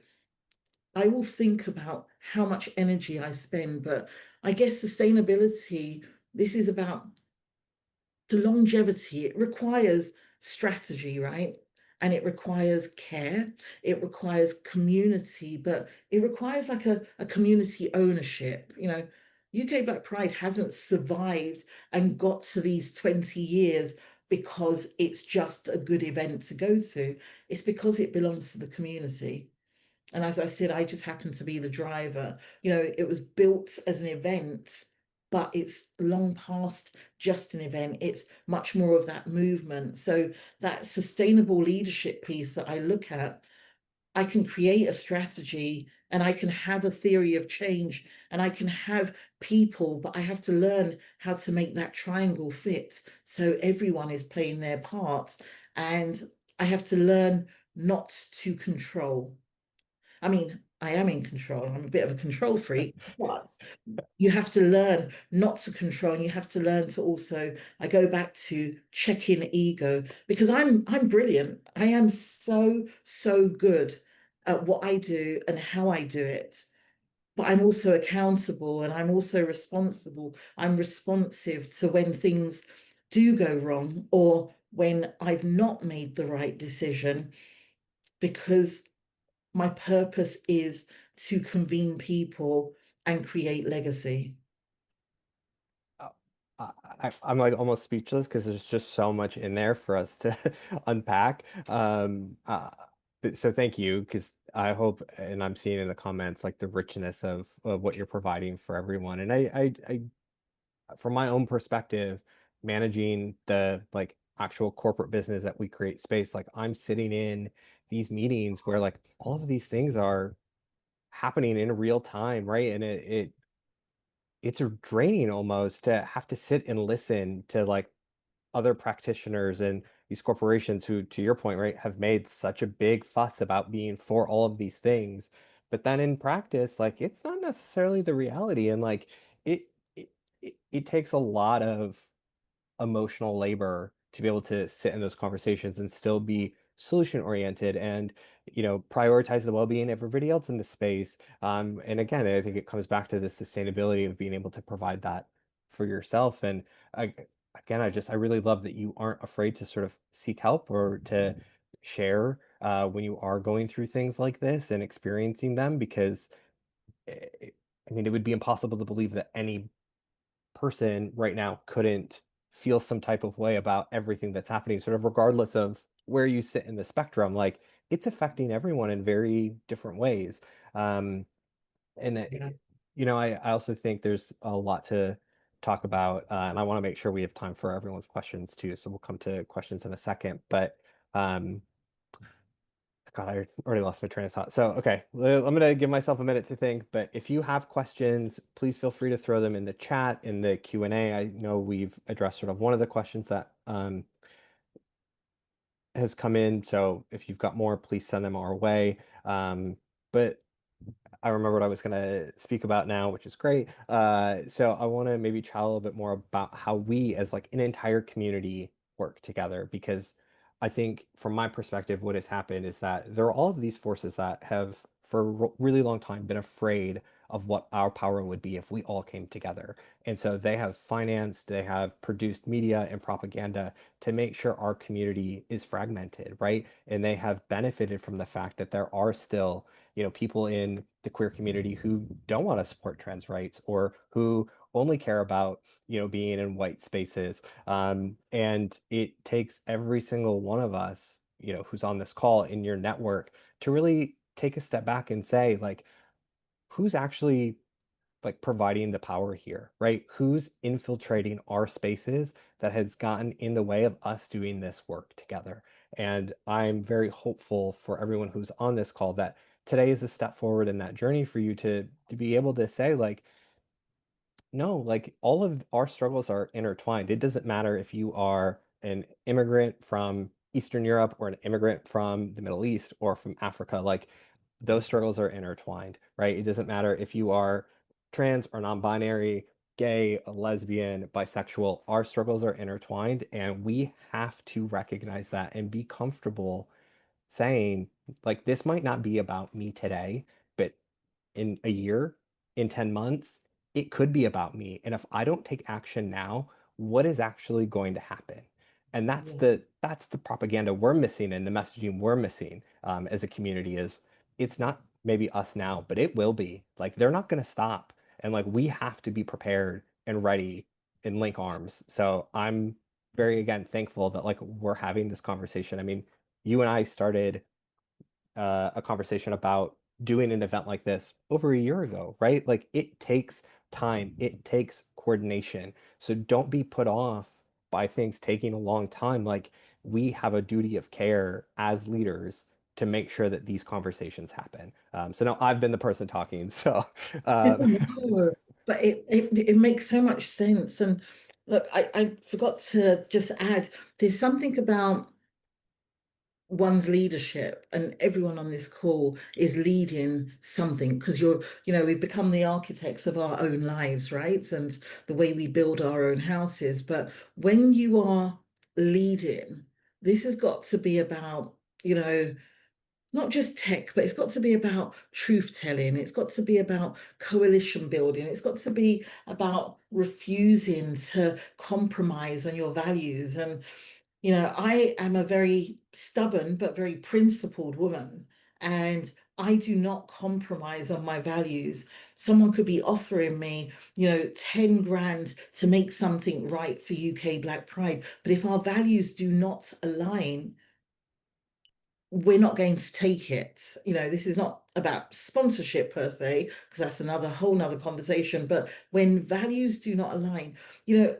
I will think about how much energy I spend, but I guess sustainability, this is about the longevity. It requires strategy, right? And it requires care, it requires community, but it requires like a community ownership. UK Black Pride hasn't survived and got to these 20 years because it's just a good event to go to. It's because it belongs to the community. And as I said, I just happen to be the driver. It was built as an event, but it's long past just an event. It's much more of that movement. So that sustainable leadership piece that I look at, I can create a strategy and I can have a theory of change and I can have people, but I have to learn how to make that triangle fit so everyone is playing their part. And I have to learn not to control. I mean, I am in control. I'm a bit of a control freak, but you have to learn not to control, and you have to learn to also, I go back to check in ego, because I'm brilliant. I am so good at what I do and how I do it. But I'm also accountable and I'm also responsible. I'm responsive to when things do go wrong or when I've not made the right decision, because my purpose is to convene people and create legacy. Uh, I'm like almost speechless because there's just so much in there for us to unpack. So thank you, because I hope, and I'm seeing in the comments like the richness of what you're providing for everyone. And from my own perspective, managing the like actual corporate business that we create space, like I'm sitting in these meetings where like all of these things are happening in real time, right? And it's draining almost to have to sit and listen to like other practitioners and these corporations who, to your point, right, have made such a big fuss about being for all of these things. But then in practice, like it's not necessarily the reality. And like it it, it takes a lot of emotional labor to be able to sit in those conversations and still be solution oriented and prioritize the well-being of everybody else in the space. And again, I think it comes back to the sustainability of being able to provide that for yourself. And I, again, I really love that you aren't afraid to sort of seek help or to share when you are going through things like this and experiencing them, because eh, I mean, it would be impossible to believe that any person right now couldn't feel some type of way about everything that's happening, sort of regardless of where you sit in the spectrum. Like it's affecting everyone in very different ways. Um, and Yeah. I also think there's a lot to talk about, and I want to make sure we have time for everyone's questions too. So we'll come to questions in a second, but um, God, I already lost my train of thought. So, okay, I'm gonna give myself a minute to think, but if you have questions, please feel free to throw them in the chat, in the Q&A. I know we've addressed sort of one of the questions that has come in. So if you've got more, please send them our way. But I remember what I was going to speak about now, which is great. So I want to maybe chat a little bit more about how we, as like an entire community, work together, because I think from my perspective, what has happened is that there are all of these forces that have, for a really long time, been afraid of what our power would be if we all came together. And so they have financed, they have produced media and propaganda to make sure our community is fragmented, right? And they have benefited from the fact that there are still people in the queer community who don't want to support trans rights or who only care about, being in white spaces. And it takes every single one of us, who's on this call in your network to really take a step back and say, like, who's actually like providing the power here, right? Who's infiltrating our spaces that has gotten in the way of us doing this work together? And I'm very hopeful for everyone who's on this call that today is a step forward in that journey for you to be able to say, like, no, like all of our struggles are intertwined. It doesn't matter if you are an immigrant from Eastern Europe or an immigrant from the Middle East or from Africa. Like those struggles are intertwined, right? It doesn't matter if you are trans or non-binary, gay, lesbian, bisexual. Our struggles are intertwined, and we have to recognize that and be comfortable saying, like, this might not be about me today, but in a year, in 10 months, it could be about me. And if I don't take action now, what is actually going to happen? And Yeah. that's the propaganda we're missing and the messaging we're missing as a community is it's not maybe us now, but it will be. Like they're not going to stop. And like we have to be prepared and ready and link arms. So I'm very again thankful that like we're having this conversation. I mean, you and I started a conversation about doing an event like this over a year ago, right? Like it takes time, it takes coordination. So don't be put off by things taking a long time. Like we have a duty of care as leaders to make sure that these conversations happen. So now I've been the person talking. So No, but it makes so much sense. And look, I forgot to just add, there's something about one's leadership, and everyone on this call is leading something because we've become the architects of our own lives, right? And the way we build our own houses. But when you are leading, this has got to be about, not just tech, but it's got to be about truth telling. It's got to be about coalition building. It's got to be about refusing to compromise on your values. And I am a very stubborn but very principled woman. And I do not compromise on my values. Someone could be offering me, 10 grand to make something right for UK Black Pride. But if our values do not align, we're not going to take it. This is not about sponsorship per se, because that's another whole nother conversation. But when values do not align,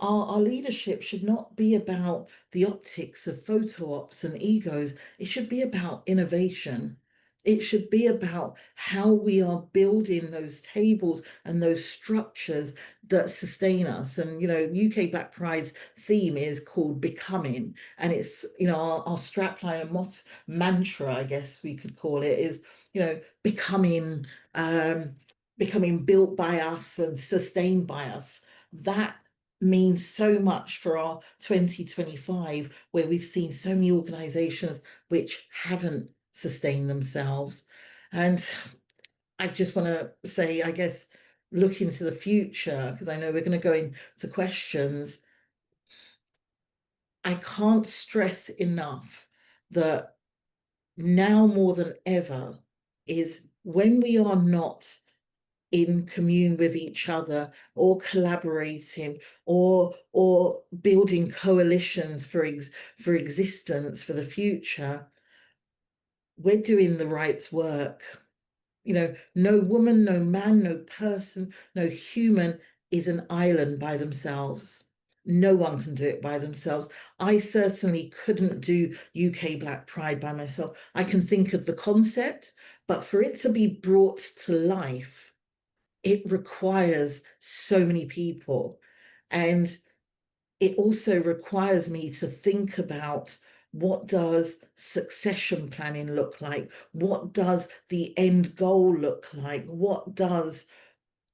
our leadership should not be about the optics of photo ops and egos. It should be about innovation. It should be about how we are building those tables and those structures that sustain us. And, UK Black Pride's theme is called Becoming. And it's, our strapline and mantra, I guess we could call it, is, becoming built by us and sustained by us. That means so much for our 2025, where we've seen so many organizations which haven't sustained themselves. And I just want to say, I guess, look into the future, because I know we're going to go into questions. I can't stress enough that now more than ever is when we are not in commune with each other, or collaborating, or building coalitions for existence for the future, we're doing the right work. No woman, no man, no person, no human is an island by themselves. No one can do it by themselves. I certainly couldn't do UK Black Pride by myself. I can think of the concept, but for it to be brought to life, it requires so many people. And it also requires me to think about, what does succession planning look like? What does the end goal look like? What does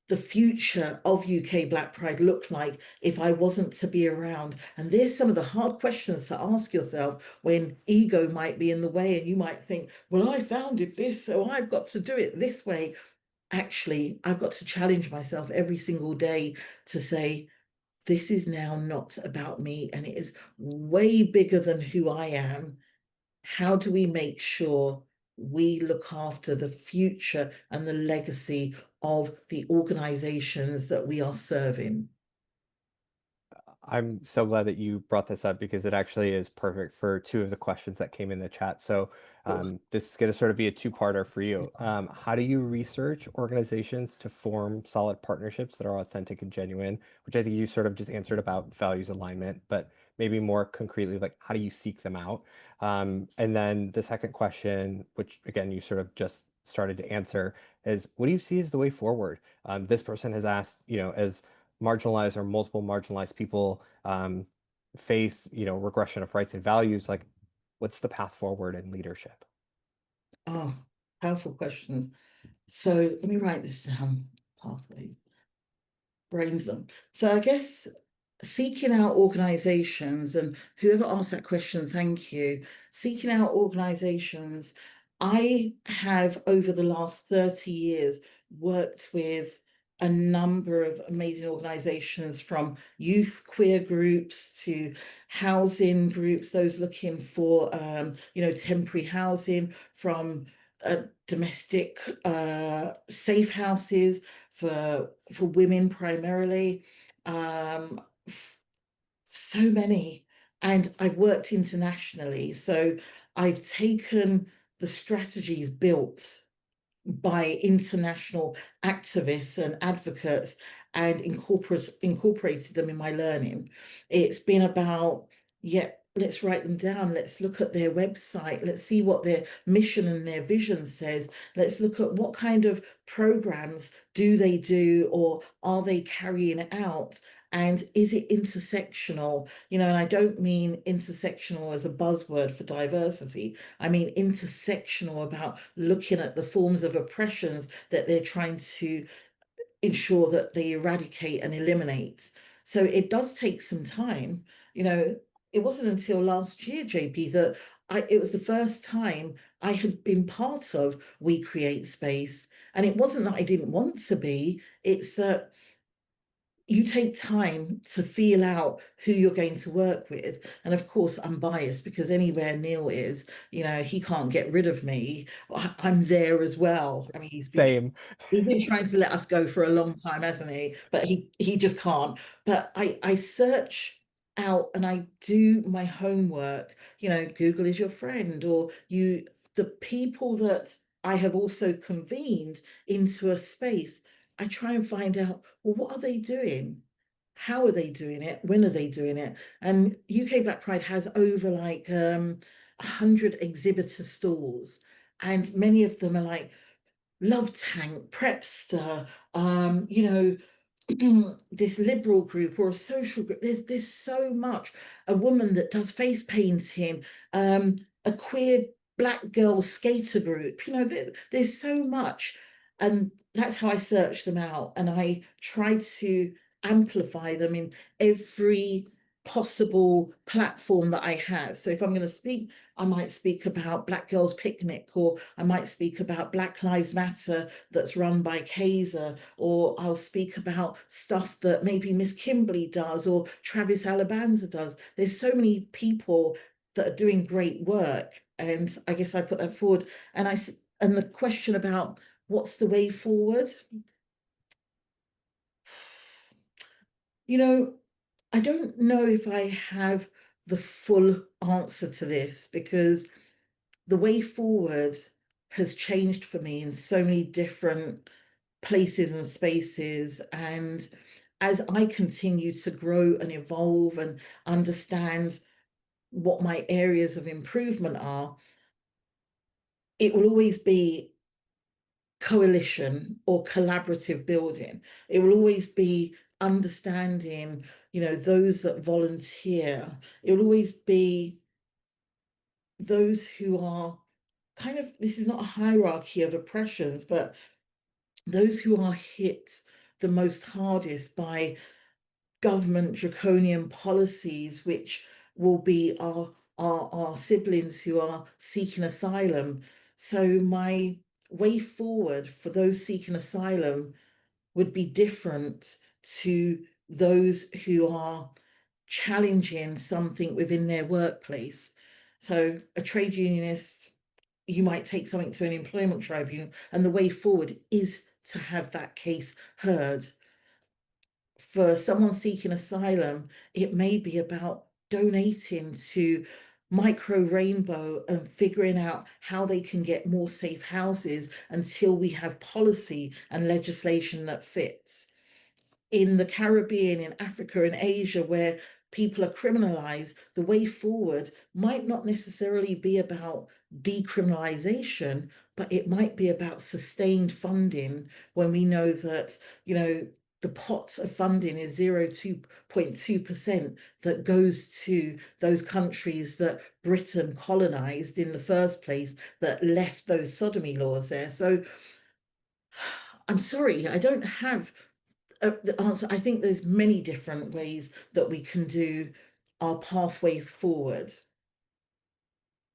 the future of UK Black Pride look like if I wasn't to be around? And there's some of the hard questions to ask yourself when ego might be in the way, and you might think, well, I founded this, so I've got to do it this way. Actually, I've got to challenge myself every single day to say, this is now not about me, and it is way bigger than who I am. How do we make sure we look after the future and the legacy of the organizations that we are serving? I'm so glad that you brought this up because it actually is perfect for two of the questions that came in the chat. So this is going to sort of be a two-parter for you. How do you research organizations to form solid partnerships that are authentic and genuine? Which I think you sort of just answered about values alignment, but maybe more concretely, like how do you seek them out? And then the second question, which again, you sort of just started to answer, is what do you see as the way forward? This person has asked, as marginalized or multiple marginalized people face, regression of rights and values, like what's the path forward in leadership? Oh, powerful questions. So let me write this down. Pathways, brainstorm. So I guess seeking out organizations, and whoever asked that question, thank you. Seeking out organizations, I have over the last 30 years worked with a number of amazing organizations, from youth queer groups to housing groups, those looking for temporary housing, from domestic safe houses for women primarily. Um, so many. And I've worked internationally. So I've taken the strategies built by international activists and advocates and incorporated them in my learning. It's been about, yeah, let's write them down. Let's look at their website. Let's see what their mission and their vision says. Let's look at what kind of programs do they do, or are they carrying it out? And is it intersectional? And I don't mean intersectional as a buzzword for diversity. I mean intersectional about looking at the forms of oppressions that they're trying to ensure that they eradicate and eliminate. So it does take some time. It wasn't until last year, JP, that it was the first time I had been part of We Create Space. And it wasn't that I didn't want to be, it's that you take time to feel out who you're going to work with. And of course, I'm biased because anywhere Neil is, he can't get rid of me. I'm there as well. I mean, Same. he's been trying to let us go for a long time, hasn't he? But he just can't. But I search out and I do my homework. Google is your friend, or the people that I have also convened into a space. I try and find out, well, what are they doing? How are they doing it? When are they doing it? And UK Black Pride has over like 100 exhibitor stalls, and many of them are like Love Tank, Prepster, this liberal group or a social group. There's so much. A woman that does face painting, a queer black girl skater group. There's so much, and that's how I search them out, and I try to amplify them in every possible platform that I have. So if I'm going to speak, I might speak about Black Girls Picnic, or I might speak about Black Lives Matter that's run by Kaiser, or I'll speak about stuff that maybe Miss Kimberly does or Travis Alabanza does. There's so many people that are doing great work, and I guess I put that forward. And the question about what's the way forward, I don't know if I have the full answer to this, because the way forward has changed for me in so many different places and spaces. And as I continue to grow and evolve and understand what my areas of improvement are, it will always be coalition or collaborative building. It will always be understanding, those that volunteer. It will always be those who are kind of, this is not a hierarchy of oppressions, but those who are hit the most hardest by government draconian policies, which will be our siblings who are seeking asylum. So my way forward for those seeking asylum would be different to those who are challenging something within their workplace. So a trade unionist, you might take something to an employment tribunal, and the way forward is to have that case heard. For someone seeking asylum, it may be about donating to Micro Rainbow and figuring out how they can get more safe houses until we have policy and legislation that fits. In the Caribbean, in Africa, in Asia, where people are criminalized, the way forward might not necessarily be about decriminalization, but it might be about sustained funding, when we know that, the pot of funding is 0.2% that goes to those countries that Britain colonized in the first place, that left those sodomy laws there. So I'm sorry, I don't have the answer. I think there's many different ways that we can do our pathway forward.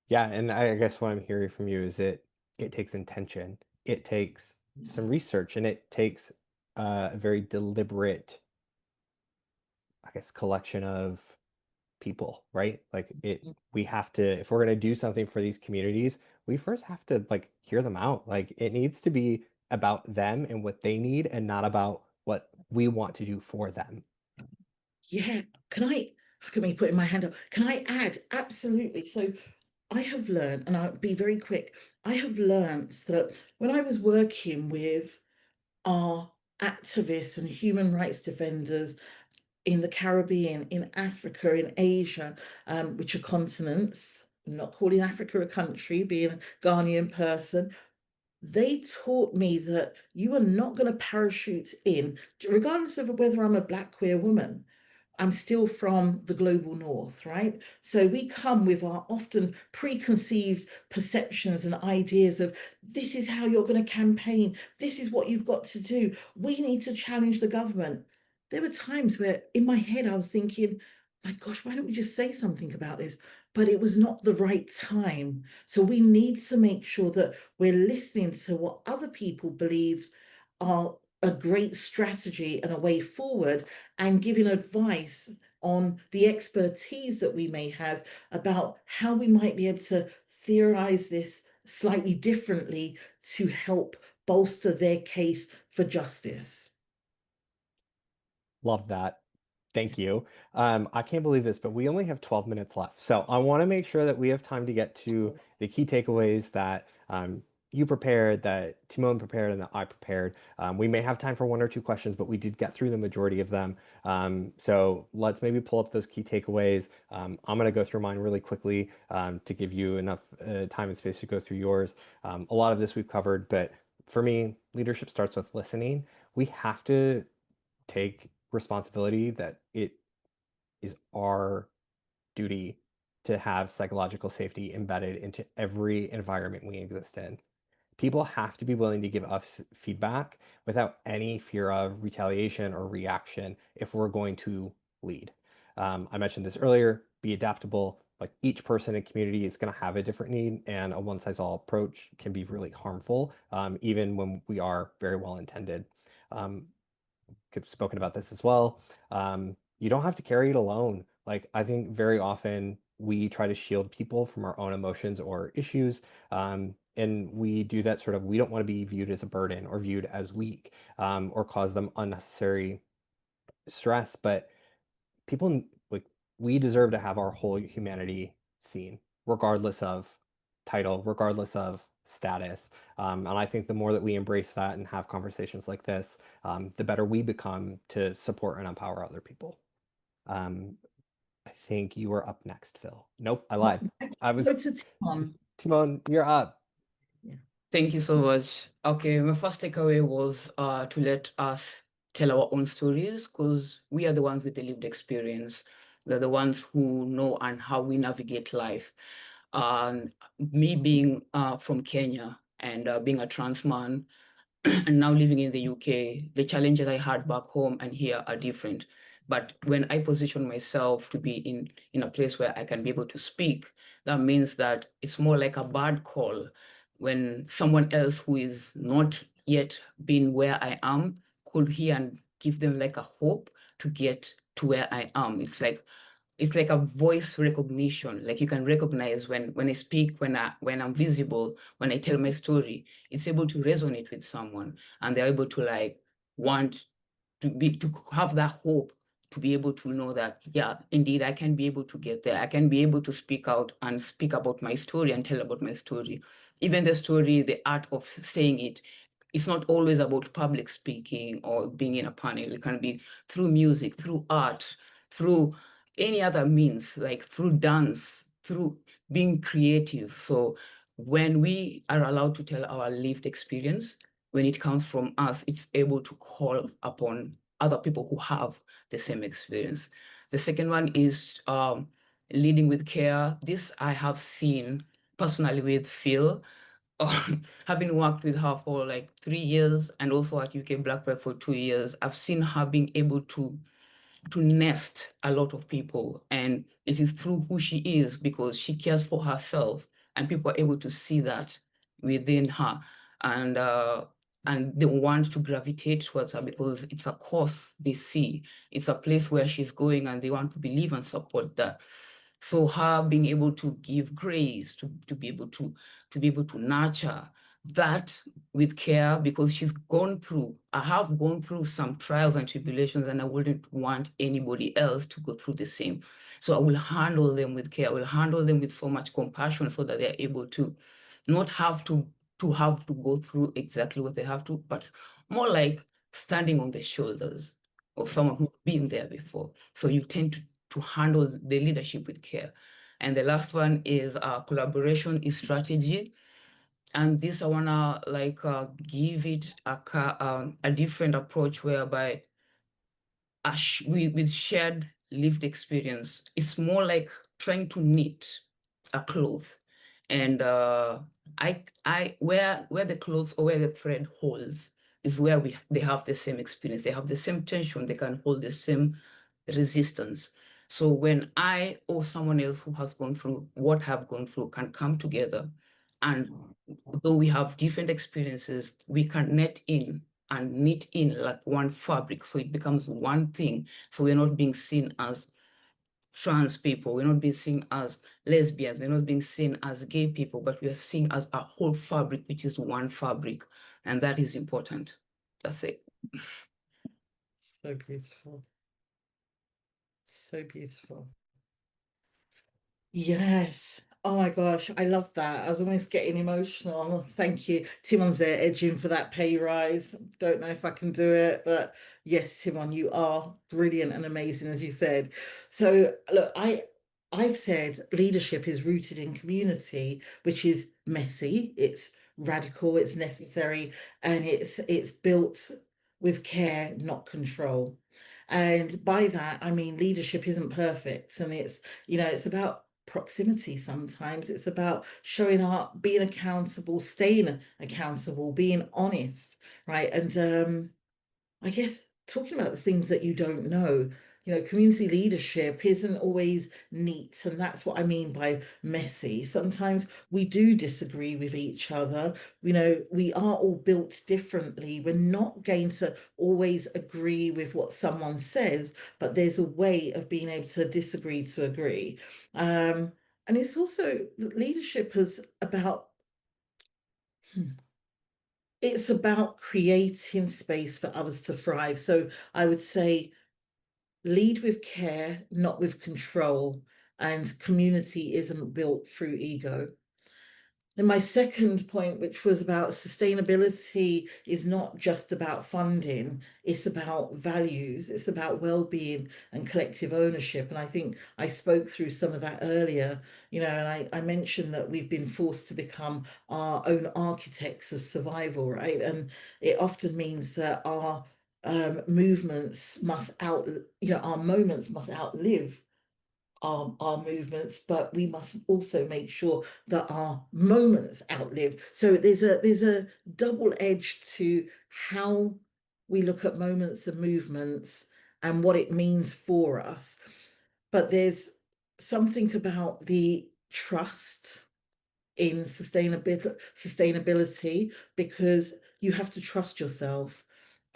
Yeah, and I guess what I'm hearing from you is it takes intention, it takes some research, and it takes a very deliberate, I guess, collection of people, right? Like we have to, if we're going to do something for these communities, we first have to like hear them out. Like it needs to be about them and what they need, and not about what we want to do for them. Yeah, look at me putting my hand up. Can I add? Absolutely. So I have learned, and I'll be very quick, I have learned that when I was working with our activists and human rights defenders in the Caribbean, in Africa, in Asia, which are continents, I'm not calling Africa a country, being a Ghanaian person, they taught me that you are not going to parachute in, regardless of whether I'm a Black queer woman. I'm still from the global north, right? So we come with our often preconceived perceptions and ideas of, this is how you're going to campaign, this is what you've got to do, we need to challenge the government. There were times where in my head I was thinking, my gosh, why don't we just say something about this? But it was not the right time. So we need to make sure that we're listening to what other people believe are a great strategy and a way forward, and giving advice on the expertise that we may have about how we might be able to theorize this slightly differently to help bolster their case for justice. Love that. Thank you. I can't believe this, but we only have 12 minutes left. So I want to make sure that we have time to get to the key takeaways that you prepared, that Timon prepared, and that I prepared. We may have time for one or two questions, but we did get through the majority of them. So let's maybe pull up those key takeaways. I'm going to go through mine really quickly to give you enough time and space to go through yours. A lot of this we've covered, but for me, leadership starts with listening. We have to take responsibility that it is our duty to have psychological safety embedded into every environment we exist in. People have to be willing to give us feedback without any fear of retaliation or reaction if we're going to lead. I mentioned this earlier, be adaptable. Like each person in community is going to have a different need, and a one-size-all approach can be really harmful, even when we are very well intended. Spoken about this as well. You don't have to carry it alone. Like I think very often we try to shield people from our own emotions or issues. And we do that sort of, we don't want to be viewed as a burden or viewed as weak, or cause them unnecessary stress. But people like we deserve to have our whole humanity seen, regardless of title, regardless of status. And I think the more that we embrace that and have conversations like this, the better we become to support and empower other people. Um, I think you are up next, Phil. Nope, I lied. I Go was to Timon. Timon, you're up. Thank you so much. Okay, my first takeaway was to let us tell our own stories because we are the ones with the lived experience. We're the ones who know and how we navigate life. Me being from Kenya and being a trans man and now living in the UK, the challenges I had back home and here are different. But when I position myself to be in a place where I can be able to speak, that means that it's more like a bad call when someone else who is not yet been where I am could hear and give them like a hope to get to where I am. It's like a voice recognition. Like you can recognize when I speak, when I'm visible, when I tell my story, it's able to resonate with someone, and they're able to like want to have that hope to be able to know that, yeah, indeed, I can be able to get there. I can be able to speak out and speak about my story and tell about my story. Even the story, the art of saying it, it's not always about public speaking or being in a panel. It can be through music, through art, through any other means, like through dance, through being creative. So when we are allowed to tell our lived experience, when it comes from us, it's able to call upon other people who have the same experience. The second one is leading with care. This I have seen personally with Phil, having worked with her for like 3 years and also at UK Black Pride for 2 years. I've seen her being able to nest a lot of people, and it is through who she is because she cares for herself, and people are able to see that within her, and they want to gravitate towards her because it's a cause they see, it's a place where she's going, and they want to believe and support that. So her being able to give grace, to be able to nurture that with care, because I have gone through some trials and tribulations, and I wouldn't want anybody else to go through the same. So I will handle them with care. I will handle them with so much compassion so that they're able to not have to go through exactly what they have to, but more like standing on the shoulders of someone who's been there before. So you tend to handle the leadership with care. And the last one is collaboration is strategy. And this I wanna like give it a different approach whereby with shared lived experience, it's more like trying to knit a cloth, and I where the clothes or where the thread holds is where they have the same experience, they have the same tension, they can hold the same resistance. So when I or someone else who has gone through what I've gone through can come together, and though we have different experiences, we can net in and knit in like one fabric, so it becomes one thing. So we're not being seen as trans people, we're not being seen as lesbians, we're not being seen as gay people, but we are seen as a whole fabric, which is one fabric, and that is important. That's it. So beautiful. So beautiful. Yes. Oh my gosh, I love that. I was almost getting emotional. Thank you. Timon's there edging for that pay rise. Don't know if I can do it, but yes, Timon, you are brilliant and amazing, as you said. So look, I've said leadership is rooted in community, which is messy, it's radical, it's necessary, and it's built with care, not control. And by that, I mean leadership isn't perfect, and it's about proximity sometimes. It's about showing up, being accountable, staying accountable, being honest, right? And I guess talking about the things that you don't know, community leadership isn't always neat. And that's what I mean by messy. Sometimes we do disagree with each other. We are all built differently. We're not going to always agree with what someone says, but there's a way of being able to disagree to agree. And it's also leadership is about hmm, it's about creating space for others to thrive. So I would say lead with care, not with control, and community isn't built through ego. And my second point, which was about sustainability, is not just about funding, it's about values, it's about well-being and collective ownership. And I think I spoke through some of that earlier, and I mentioned that we've been forced to become our own architects of survival, right? And it often means that our movements must our moments must outlive our movements, but we must also make sure that our moments outlive. So there's a double edge to how we look at moments and movements and what it means for us. But there's something about the trust in sustainability because you have to trust yourself.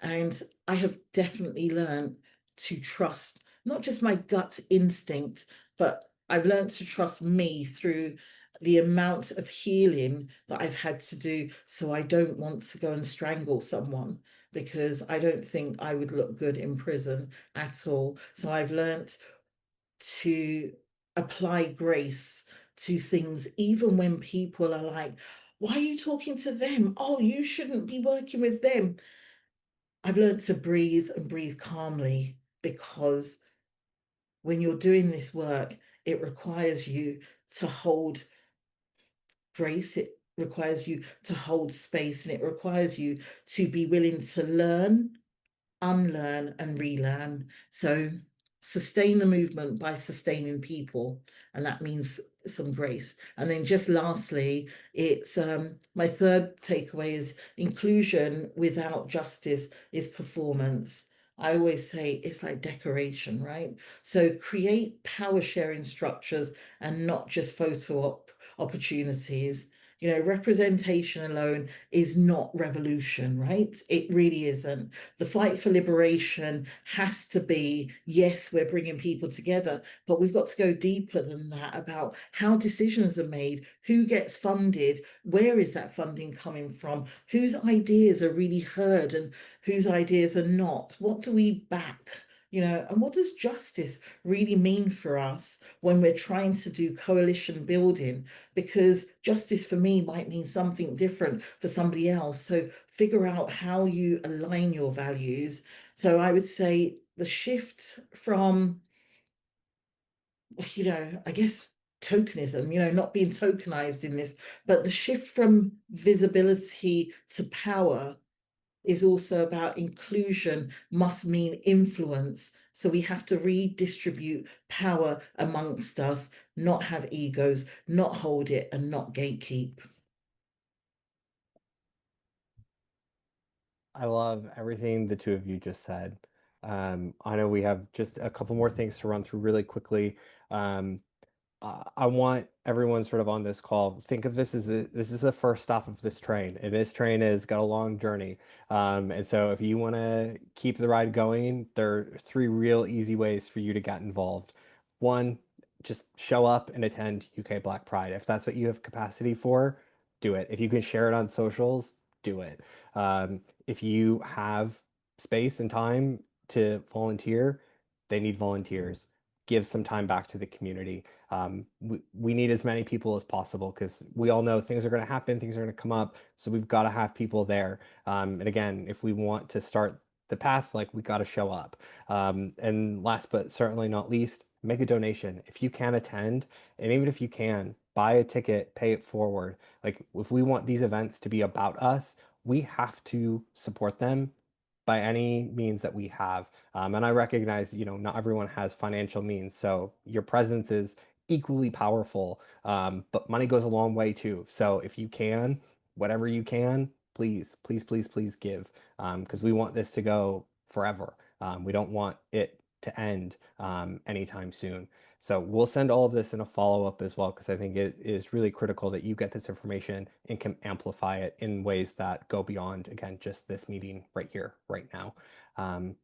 And I have definitely learned to trust not just my gut instinct, but I've learned to trust me through the amount of healing that I've had to do. So I don't want to go and strangle someone because I don't think I would look good in prison at all. So I've learned to apply grace to things, even when people are like, why are you talking to them? Oh, you shouldn't be working with them. I've learned to breathe and breathe calmly because when you're doing this work, it requires you to hold grace, it requires you to hold space, and it requires you to be willing to learn, unlearn, and relearn. So sustain the movement by sustaining people, and that means some grace. And then just lastly, it's my third takeaway is inclusion without justice is performance. I always say it's like decoration, right? So create power sharing structures and not just photo opportunities. Representation alone is not revolution, right? It really isn't. The fight for liberation has to be, yes, we're bringing people together, but we've got to go deeper than that about how decisions are made, who gets funded, where is that funding coming from, whose ideas are really heard and whose ideas are not, what do we back? And what does justice really mean for us when we're trying to do coalition building? Because justice for me might mean something different for somebody else. So figure out how you align your values. So I would say the shift from, I guess, tokenism, not being tokenized in this, but the shift from visibility to power is also about inclusion, must mean influence. So we have to redistribute power amongst us, not have egos, not hold it, and not gatekeep. I love everything the two of you just said. I know we have just a couple more things to run through really quickly. Um, I want everyone sort of on this call, think of this as this is the first stop of this train, and this train has got a long journey. And so if you want to keep the ride going, there are three real easy ways for you to get involved. One, just show up and attend UK Black Pride. If that's what you have capacity for, do it. If you can share it on socials, do it. If you have space and time to volunteer, they need volunteers. Give some time back to the community. We need as many people as possible because we all know things are going to happen, things are going to come up. So we've got to have people there. And again, if we want to start the path, like we got to show up. And last but certainly not least, make a donation. If you can attend, and even if you can, buy a ticket, pay it forward. Like if we want these events to be about us, we have to support them by any means that we have. And I recognize, not everyone has financial means, so your presence is equally powerful. But money goes a long way too. So if you can, whatever you can, please, please, please, please give, because we want this to go forever. We don't want it to end anytime soon. So we'll send all of this in a follow-up as well, because I think it is really critical that you get this information and can amplify it in ways that go beyond, again, just this meeting right here, right now. Um,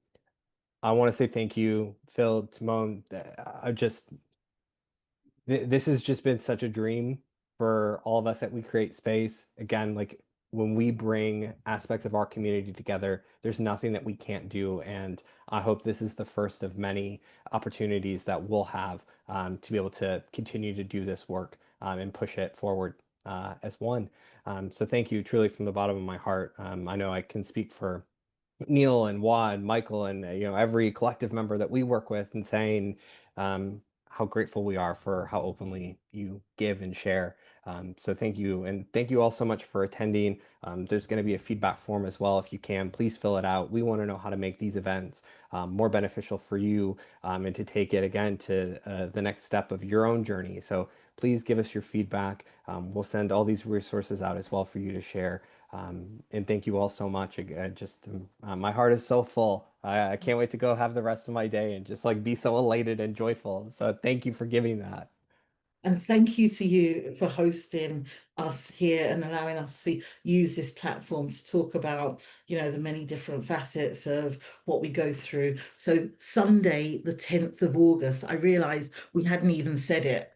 I want to say thank you, Phil, Timon. This has just been such a dream for all of us at We Create Space. Again, like when we bring aspects of our community together, there's nothing that we can't do. And I hope this is the first of many opportunities that we'll have to be able to continue to do this work and push it forward as one. So thank you truly from the bottom of my heart. I know I can speak for Neil and Juan, Michael, and every collective member that we work with, and saying how grateful we are for how openly you give and share. So thank you, and thank you all so much for attending. There's going to be a feedback form as well. If you can, please fill it out. We want to know how to make these events more beneficial for you and to take it again to the next step of your own journey. So please give us your feedback. We'll send all these resources out as well for you to share. And thank you all so much. My heart is so full. I can't wait to go have the rest of my day and just like be so elated and joyful. So thank you for giving that. And thank you to you for hosting us here and allowing us to use this platform to talk about, the many different facets of what we go through. So Sunday, the 10th of August, I realized we hadn't even said it,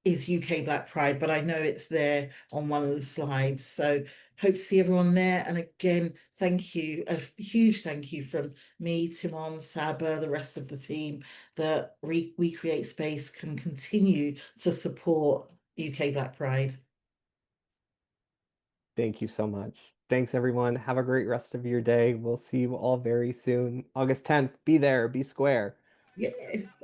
is UK Black Pride, but I know it's there on one of the slides. So hope to see everyone there. And again, thank you, a huge thank you from me, Timon, Saba, the rest of the team, that We Create Space can continue to support UK Black Pride. Thank you so much. Thanks, everyone. Have a great rest of your day. We'll see you all very soon. August 10th, be there, be square. Yes.